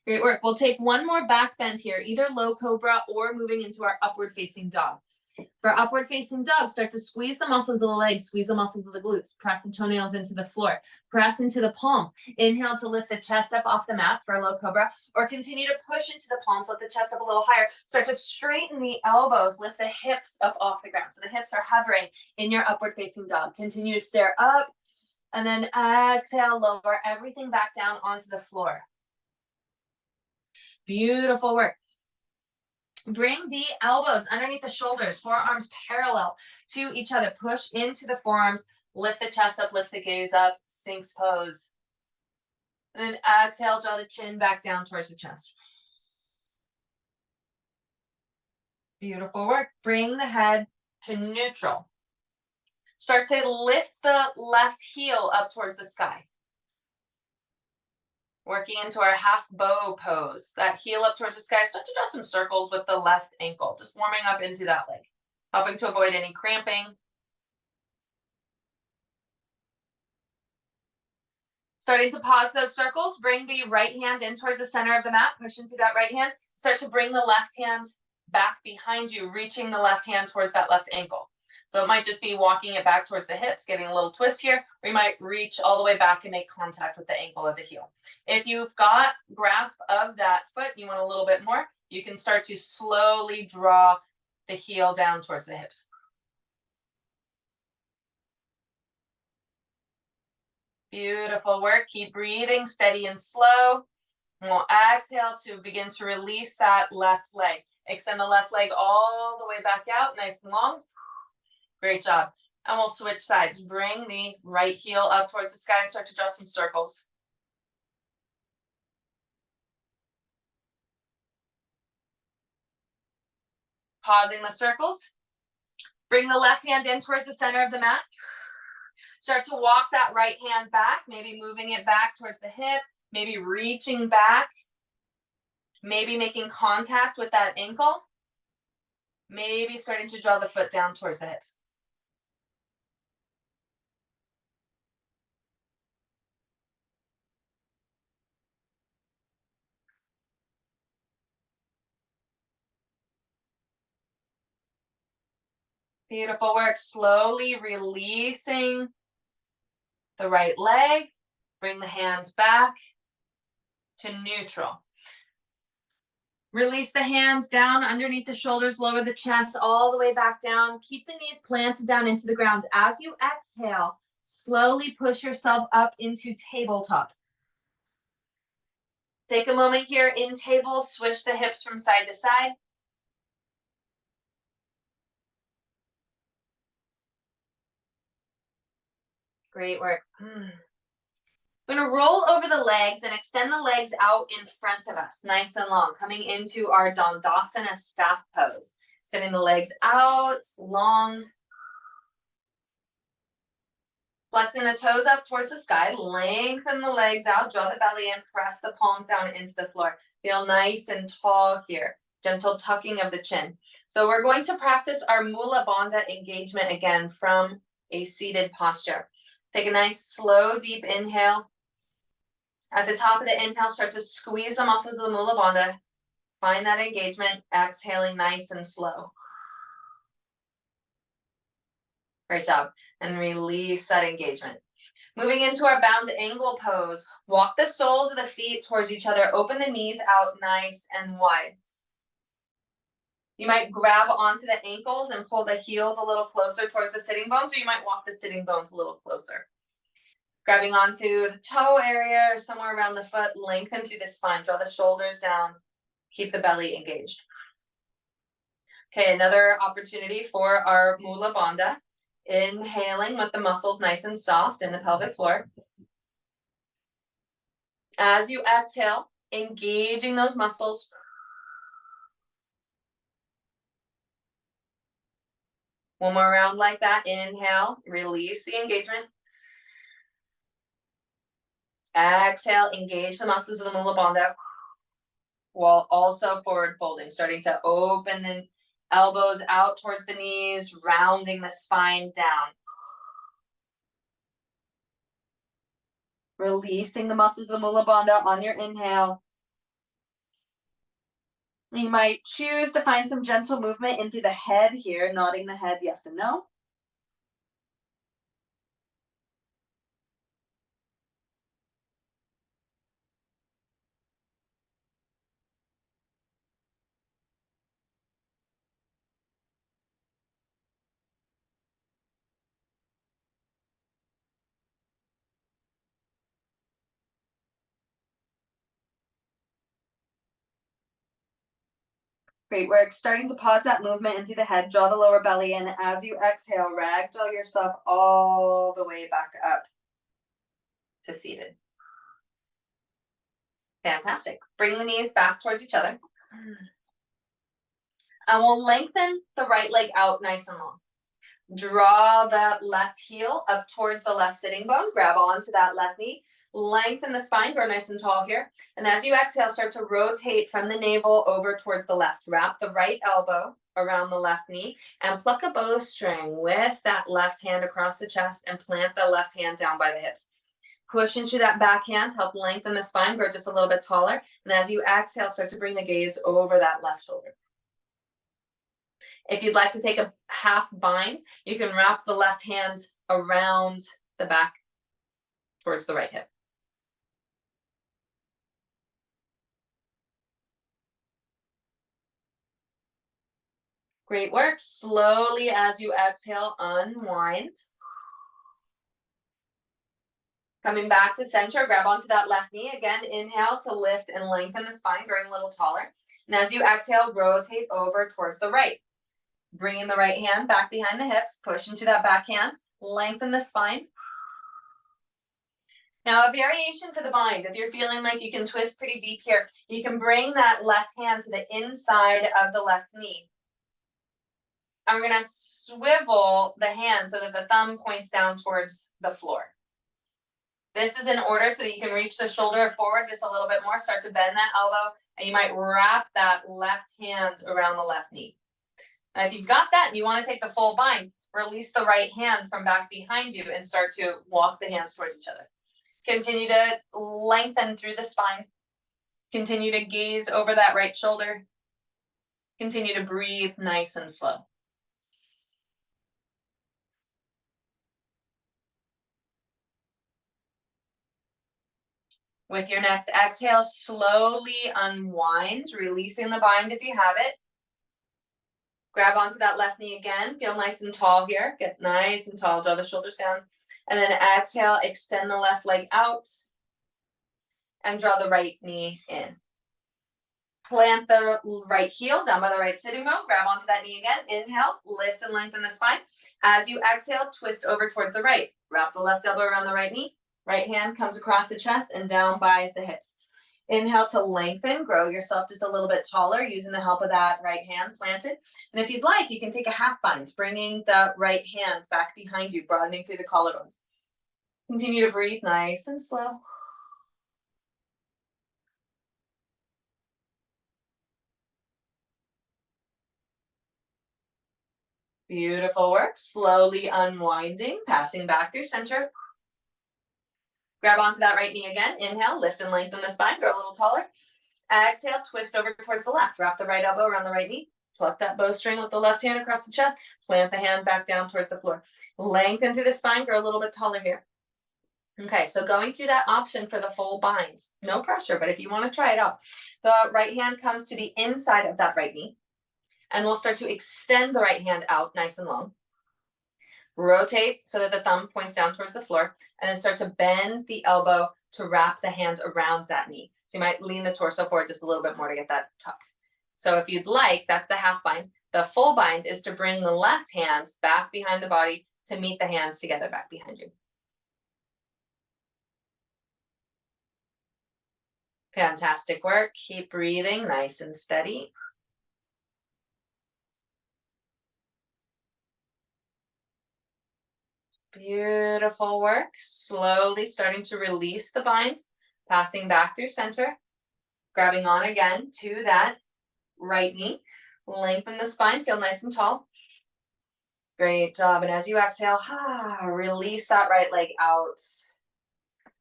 Great work. We'll take one more back bend here, either low cobra or moving into our upward facing dog. For upward facing dog, start to squeeze the muscles of the legs, squeeze the muscles of the glutes, press the toenails into the floor, press into the palms. Inhale to lift the chest up off the mat for a low cobra, or continue to push into the palms, let the chest up a little higher. Start to straighten the elbows, lift the hips up off the ground. So the hips are hovering in your upward facing dog. Continue to stare up, and then exhale, lower everything back down onto the floor. Beautiful work. Bring the elbows underneath the shoulders, forearms parallel to each other. Push into the forearms, lift the chest up, lift the gaze up, Sphinx pose. And then exhale, draw the chin back down towards the chest. Beautiful work. Bring the head to neutral. Start to lift the left heel up towards the sky. Working into our half bow pose. That heel up towards the sky. Start to draw some circles with the left ankle. Just warming up into that leg. Helping to avoid any cramping. Starting to pause those circles. Bring the right hand in towards the center of the mat. Push into that right hand. Start to bring the left hand back behind you. Reaching the left hand towards that left ankle. So it might just be walking it back towards the hips, getting a little twist here, or you might reach all the way back and make contact with the ankle of the heel. If you've got grasp of that foot, you want a little bit more, you can start to slowly draw the heel down towards the hips. Beautiful work. Keep breathing steady and slow. And we'll exhale to begin to release that left leg. Extend the left leg all the way back out, nice and long. Great job. And we'll switch sides. Bring the right heel up towards the sky and start to draw some circles. Pausing the circles. Bring the left hand in towards the center of the mat. Start to walk that right hand back, maybe moving it back towards the hip, maybe reaching back, maybe making contact with that ankle, maybe starting to draw the foot down towards the hips. Beautiful work. Slowly releasing the right leg. Bring the hands back to neutral. Release the hands down underneath the shoulders, lower the chest all the way back down. Keep the knees planted down into the ground. As you exhale, Slowly push yourself up into tabletop. Take a moment here in table, switch the hips from side to side. Great work. We're going to roll over the legs and extend the legs out in front of us, nice and long, coming into our Dandasana staff pose. Extending the legs out, long. Flexing the toes up towards the sky, lengthen the legs out, draw the belly in, press the palms down into the floor. Feel nice and tall here. Gentle tucking of the chin. So we're going to practice our Mula Bandha engagement again from a seated posture. Take a nice slow deep inhale. At the top of the inhale, start to squeeze the muscles of the Mula Bandha. Find that engagement, exhaling nice and slow. Great job. And release that engagement. Moving into our bound angle pose. Walk the soles of the feet towards each other. Open the knees out nice and wide. You might grab onto the ankles and pull the heels a little closer towards the sitting bones, or you might walk the sitting bones a little closer. Grabbing onto the toe area or somewhere around the foot, lengthen through the spine. Draw the shoulders down. Keep the belly engaged. Okay, another opportunity for our Mula Bandha. Inhaling with the muscles nice and soft in the pelvic floor. As you exhale, engaging those muscles. One more round like that. Inhale, release the engagement. Exhale, engage the muscles of the Mula Bandha while also forward folding, starting to open the elbows out towards the knees, rounding the spine down. Releasing the muscles of the Mula Bandha on your inhale. You might choose to find some gentle movement into the head here, nodding the head yes and no. Great work. Starting to pause that movement into the head. Draw the lower belly in. As you exhale, ragdoll yourself all the way back up to seated. Fantastic. Bring the knees back towards each other. And we'll lengthen the right leg out nice and long. Draw the left heel up towards the left sitting bone. Grab onto that left knee. Lengthen the spine, grow nice and tall here. And as you exhale, start to rotate from the navel over towards the left. Wrap the right elbow around the left knee and pluck a bowstring with that left hand across the chest and plant the left hand down by the hips. Push into that back hand, help lengthen the spine, grow just a little bit taller. And as you exhale, start to bring the gaze over that left shoulder. If you'd like to take a half bind, you can wrap the left hand around the back towards the right hip. Great work. Slowly as you exhale, unwind. Coming back to center, grab onto that left knee. Again, inhale to lift and lengthen the spine, growing a little taller. And as you exhale, rotate over towards the right. Bringing the right hand back behind the hips, push into that back hand, lengthen the spine. Now a variation for the bind, if you're feeling like you can twist pretty deep here, you can bring that left hand to the inside of the left knee. And we're going to swivel the hand so that the thumb points down towards the floor. This is in order so that you can reach the shoulder forward just a little bit more, start to bend that elbow, and you might wrap that left hand around the left knee. Now, if you've got that and you want to take the full bind, release the right hand from back behind you and start to walk the hands towards each other. Continue to lengthen through the spine. Continue to gaze over that right shoulder. Continue to breathe nice and slow. With your next exhale, slowly unwind, releasing the bind if you have it. Grab onto that left knee again. Feel nice and tall here. Get nice and tall. Draw the shoulders down. And then exhale, extend the left leg out and draw the right knee in. Plant the right heel down by the right sitting bone. Grab onto that knee again. Inhale, lift and lengthen the spine. As you exhale, twist over towards the right. Wrap the left elbow around the right knee. Right hand comes across the chest and down by the hips. Inhale to lengthen, grow yourself just a little bit taller using the help of that right hand planted. And if you'd like, you can take a half bind, bringing the right hand back behind you, broadening through the collarbones. Continue to breathe nice and slow. Beautiful work. Slowly unwinding, passing back through center. Grab onto that right knee again. Inhale, lift and lengthen the spine, grow a little taller. Exhale, twist over towards the left. Wrap the right elbow around the right knee. Pluck that bowstring with the left hand across the chest. Plant the hand back down towards the floor. Lengthen through the spine, grow a little bit taller here. Okay, so going through that option for the full bind. No pressure, but if you want to try it out. The right hand comes to the inside of that right knee. And we'll start to extend the right hand out nice and long. Rotate so that the thumb points down towards the floor, and then start to bend the elbow to wrap the hand around that knee. So you might lean the torso forward just a little bit more to get that tuck. So if you'd like, that's the half bind. The full bind is to bring the left hand back behind the body to meet the hands together back behind you. Fantastic work. Keep breathing nice and steady. Beautiful work. Slowly starting to release the bind, passing back through center, grabbing on again to that right knee. Lengthen the spine, feel nice and tall. Great job. And as you exhale, release that right leg out.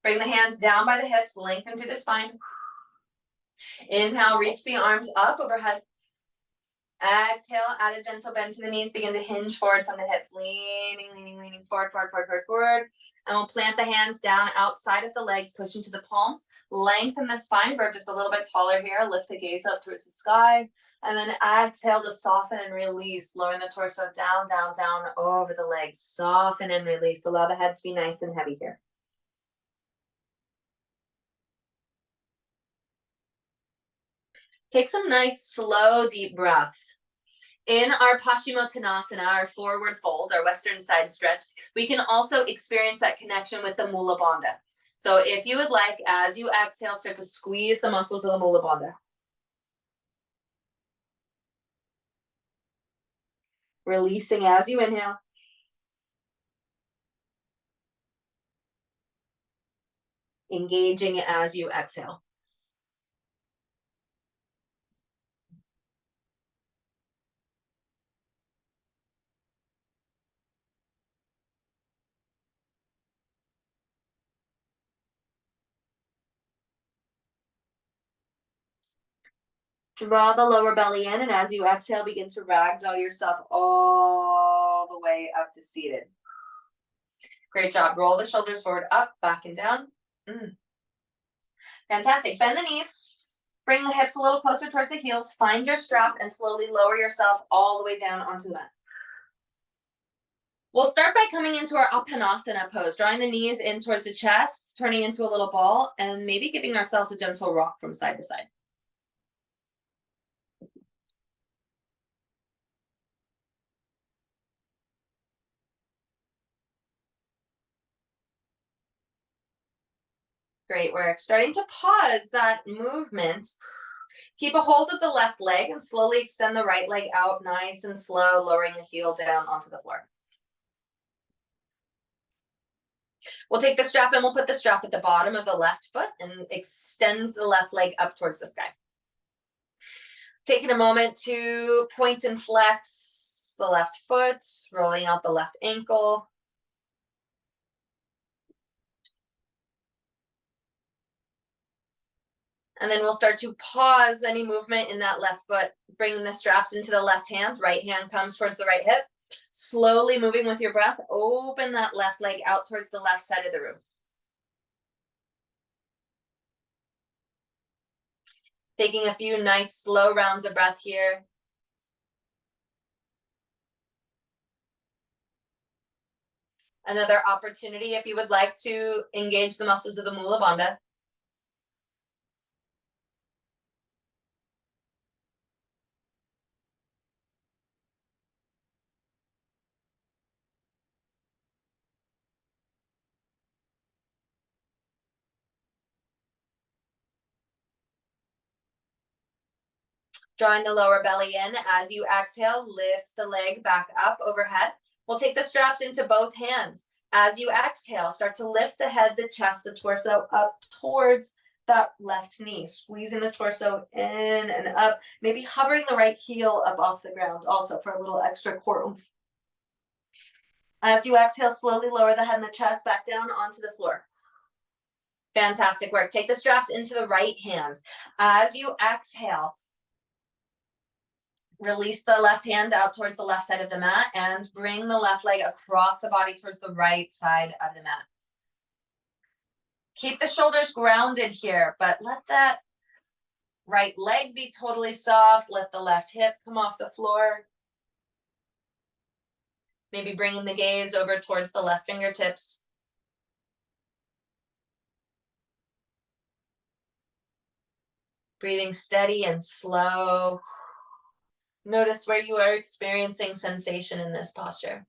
Bring the hands down by the hips, lengthen through the spine. Inhale, reach the arms up overhead. Exhale, add a gentle bend to the knees, begin to hinge forward from the hips, leaning forward. And we'll plant the hands down outside of the legs, push into the palms, lengthen the spine, grow just a little bit taller here, lift the gaze up towards the sky, and then exhale to soften and release, lowering the torso down over the legs, soften and release, allow the head to be nice and heavy here. Take some nice, slow, deep breaths. In our Paschimottanasana, our forward fold, our western side stretch, we can also experience that connection with the Mula Bandha. So if you would like, as you exhale, start to squeeze the muscles of the Mula Bandha. Releasing as you inhale. Engaging as you exhale. Draw the lower belly in, and as you exhale, begin to ragdoll yourself all the way up to seated. Great job. Roll the shoulders forward, up, back, and down. Fantastic. Bend the knees. Bring the hips a little closer towards the heels. Find your strap and slowly lower yourself all the way down onto the mat. We'll start by coming into our Uttanasana pose, drawing the knees in towards the chest, turning into a little ball, and maybe giving ourselves a gentle rock from side to side. Great work. Starting to pause that movement. Keep a hold of the left leg and slowly extend the right leg out nice and slow, lowering the heel down onto the floor. We'll take the strap and we'll put the strap at the bottom of the left foot and extend the left leg up towards the sky. Taking a moment to point and flex the left foot, rolling out the left ankle. And then we'll start to pause any movement in that left foot, bringing the straps into the left hand. Right hand comes towards the right hip. Slowly moving with your breath, open that left leg out towards the left side of the room. Taking a few nice slow rounds of breath here. Another opportunity if you would like to engage the muscles of the Mula Bandha. Drawing the lower belly in. As you exhale, lift the leg back up overhead. We'll take the straps into both hands. As you exhale, start to lift the head, the chest, the torso up towards that left knee, squeezing the torso in and up, maybe hovering the right heel up off the ground also for a little extra core oomph. As you exhale, slowly lower the head and the chest back down onto the floor. Fantastic work. Take the straps into the right hand. As you exhale, release the left hand out towards the left side of the mat and bring the left leg across the body towards the right side of the mat. Keep the shoulders grounded here, but let that right leg be totally soft. Let the left hip come off the floor. Maybe bringing the gaze over towards the left fingertips. Breathing steady and slow. Notice where you are experiencing sensation in this posture.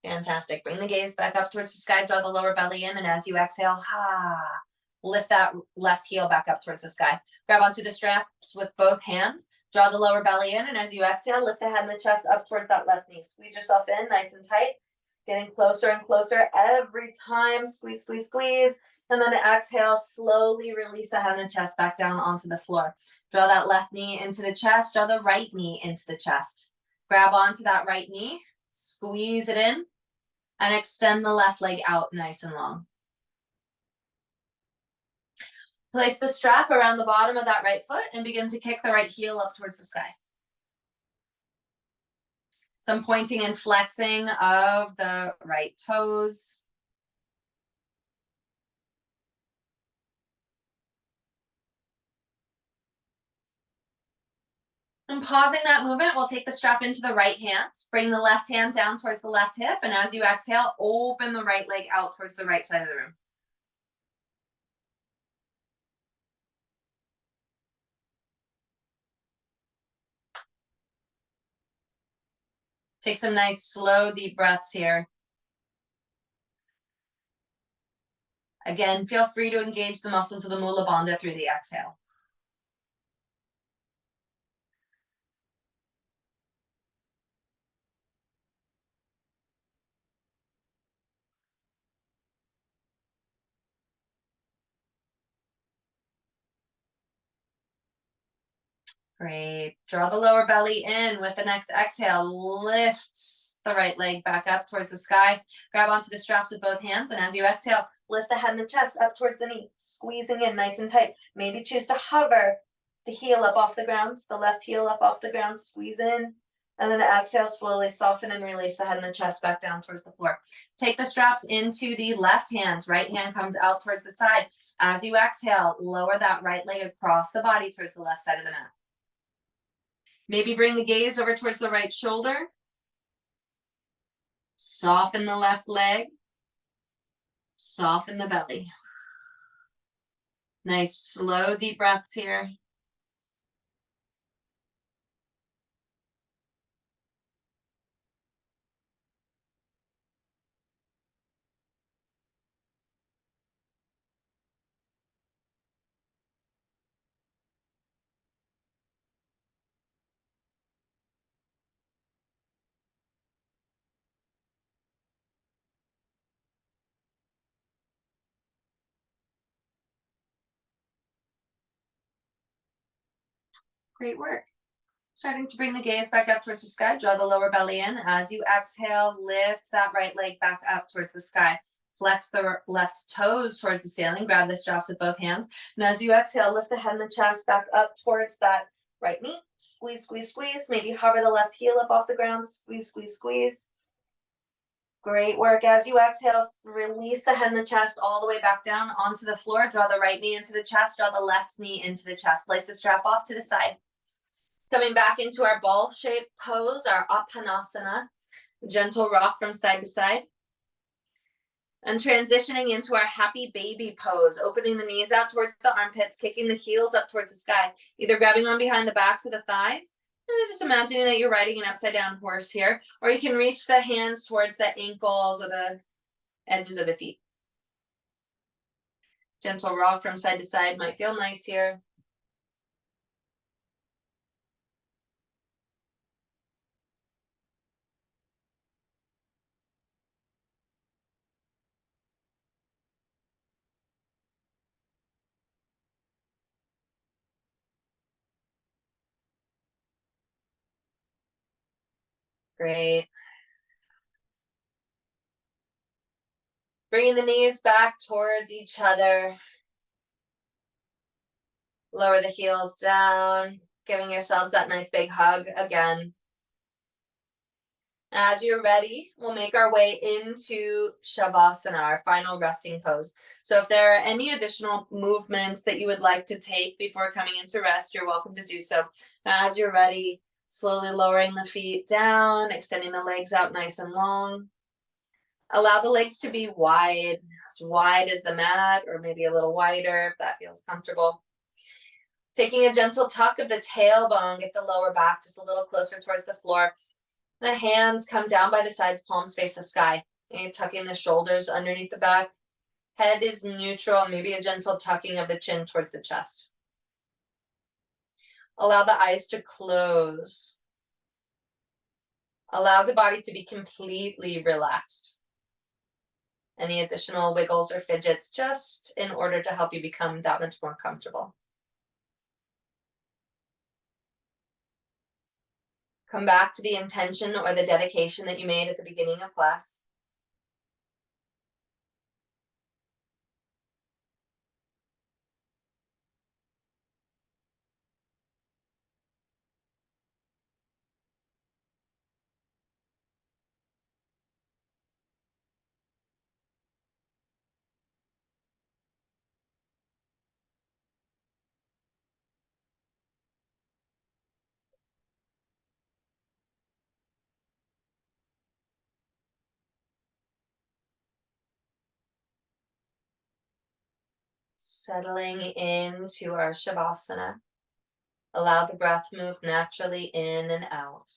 Fantastic. Bring the gaze back up towards the sky. Draw the lower belly in. And as you exhale, lift that left heel back up towards the sky. Grab onto the straps with both hands. Draw the lower belly in. And as you exhale, lift the head and the chest up towards that left knee. Squeeze yourself in nice and tight. Getting closer and closer every time. Squeeze, squeeze, squeeze. And then exhale, slowly release the head and the chest back down onto the floor. Draw that left knee into the chest. Draw the right knee into the chest. Grab onto that right knee. Squeeze it in. And extend the left leg out nice and long. Place the strap around the bottom of that right foot and begin to kick the right heel up towards the sky. Some pointing and flexing of the right toes. And pausing that movement, we'll take the strap into the right hand. Bring the left hand down towards the left hip. And as you exhale, open the right leg out towards the right side of the room. Take some nice, slow, deep breaths here. Again, feel free to engage the muscles of the Mula Bandha through the exhale. Great. Draw the lower belly in with the next exhale. Lift the right leg back up towards the sky. Grab onto the straps with both hands. And as you exhale, lift the head and the chest up towards the knee, squeezing in nice and tight. Maybe choose to hover the heel up off the ground, the left heel up off the ground, squeeze in. And then exhale, slowly soften and release the head and the chest back down towards the floor. Take the straps into the left hand. Right hand comes out towards the side. As you exhale, lower that right leg across the body towards the left side of the mat. Maybe bring the gaze over towards the right shoulder. Soften the left leg. Soften the belly. Nice, slow, deep breaths here. Great work. Starting to bring the gaze back up towards the sky. Draw the lower belly in. As you exhale, lift that right leg back up towards the sky. Flex the left toes towards the ceiling. Grab the straps with both hands. And as you exhale, lift the head and the chest back up towards that right knee. Squeeze, squeeze, squeeze. Maybe hover the left heel up off the ground. Squeeze, squeeze, squeeze. Great work. As you exhale, release the head and the chest all the way back down onto the floor. Draw the right knee into the chest, draw the left knee into the chest. Place the strap off to the side. Coming back into our ball shaped pose, our Uttanasana, gentle rock from side to side. And transitioning into our happy baby pose, opening the knees out towards the armpits, kicking the heels up towards the sky, either grabbing on behind the backs of the thighs, and just imagining that you're riding an upside down horse here, or you can reach the hands towards the ankles or the edges of the feet. Gentle rock from side to side might feel nice here. Great. Bringing the knees back towards each other. Lower the heels down, giving yourselves that nice big hug again. As you're ready, we'll make our way into Shavasana, our final resting pose. So if there are any additional movements that you would like to take before coming into rest, you're welcome to do so. As you're ready, slowly lowering the feet down, extending the legs out nice and long. Allow the legs to be wide, as wide as the mat, or maybe a little wider if that feels comfortable. Taking a gentle tuck of the tailbone, get the lower back just a little closer towards the floor. The hands come down by the sides, palms face the sky. And you're tucking the shoulders underneath the back. Head is neutral, maybe a gentle tucking of the chin towards the chest. Allow the eyes to close. Allow the body to be completely relaxed. Any additional wiggles or fidgets just in order to help you become that much more comfortable. Come back to the intention or the dedication that you made at the beginning of class. Settling into our Shavasana. Allow the breath move naturally in and out.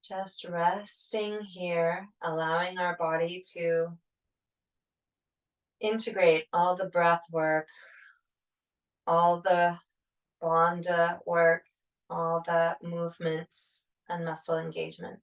Just resting here, allowing our body to integrate all the breath work, all the Bandha work, all that movement and muscle engagement.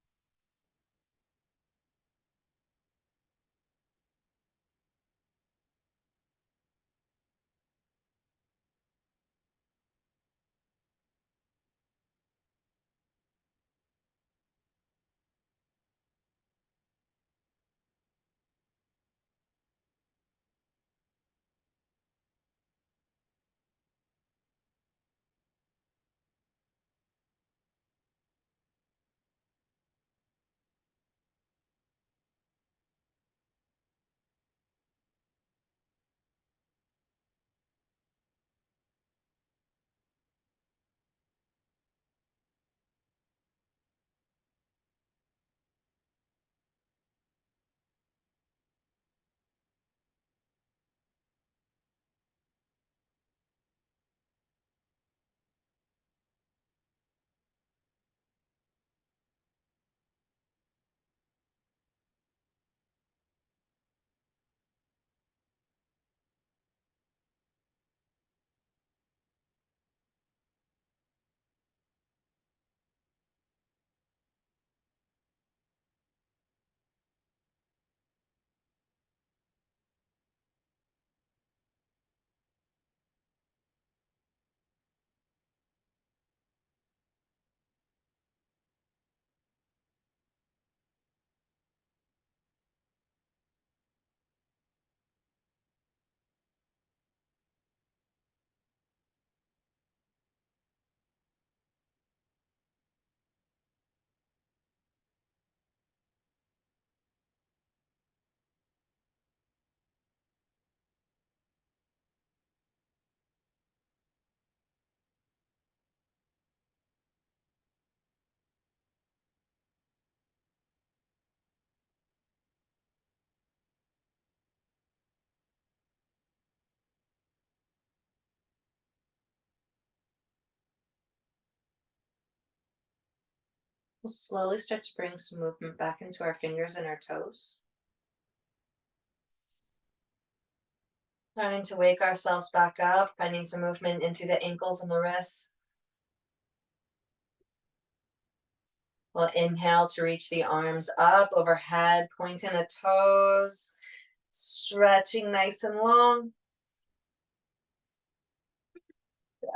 We'll slowly start to bring some movement back into our fingers and our toes. Starting to wake ourselves back up, finding some movement into the ankles and the wrists. We'll inhale to reach the arms up overhead, pointing the toes, stretching nice and long.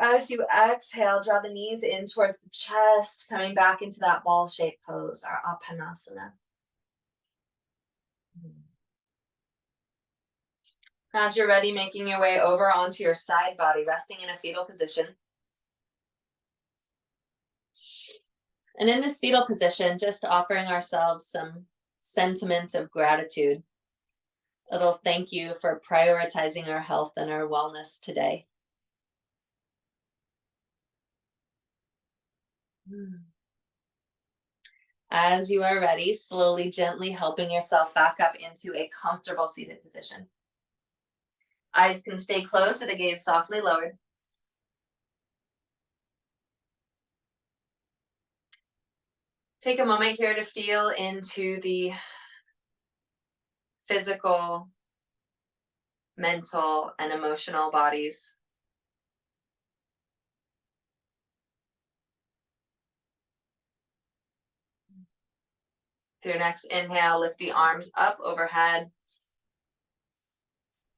As you exhale, draw the knees in towards the chest, coming back into that ball-shaped pose, our Apanasana. As you're ready, making your way over onto your side body, resting in a fetal position. And in this fetal position, just offering ourselves some sentiment of gratitude. A little thank you for prioritizing our health and our wellness today. As you are ready, slowly, gently helping yourself back up into a comfortable seated position. Eyes can stay closed with the gaze softly lowered. Take a moment here to feel into the physical, mental, and emotional bodies. Through your next inhale, lift the arms up overhead.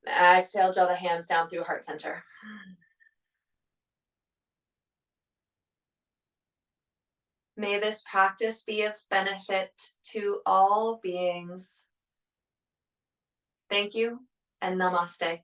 Exhale, draw the hands down through heart center. May this practice be of benefit to all beings. Thank you and namaste.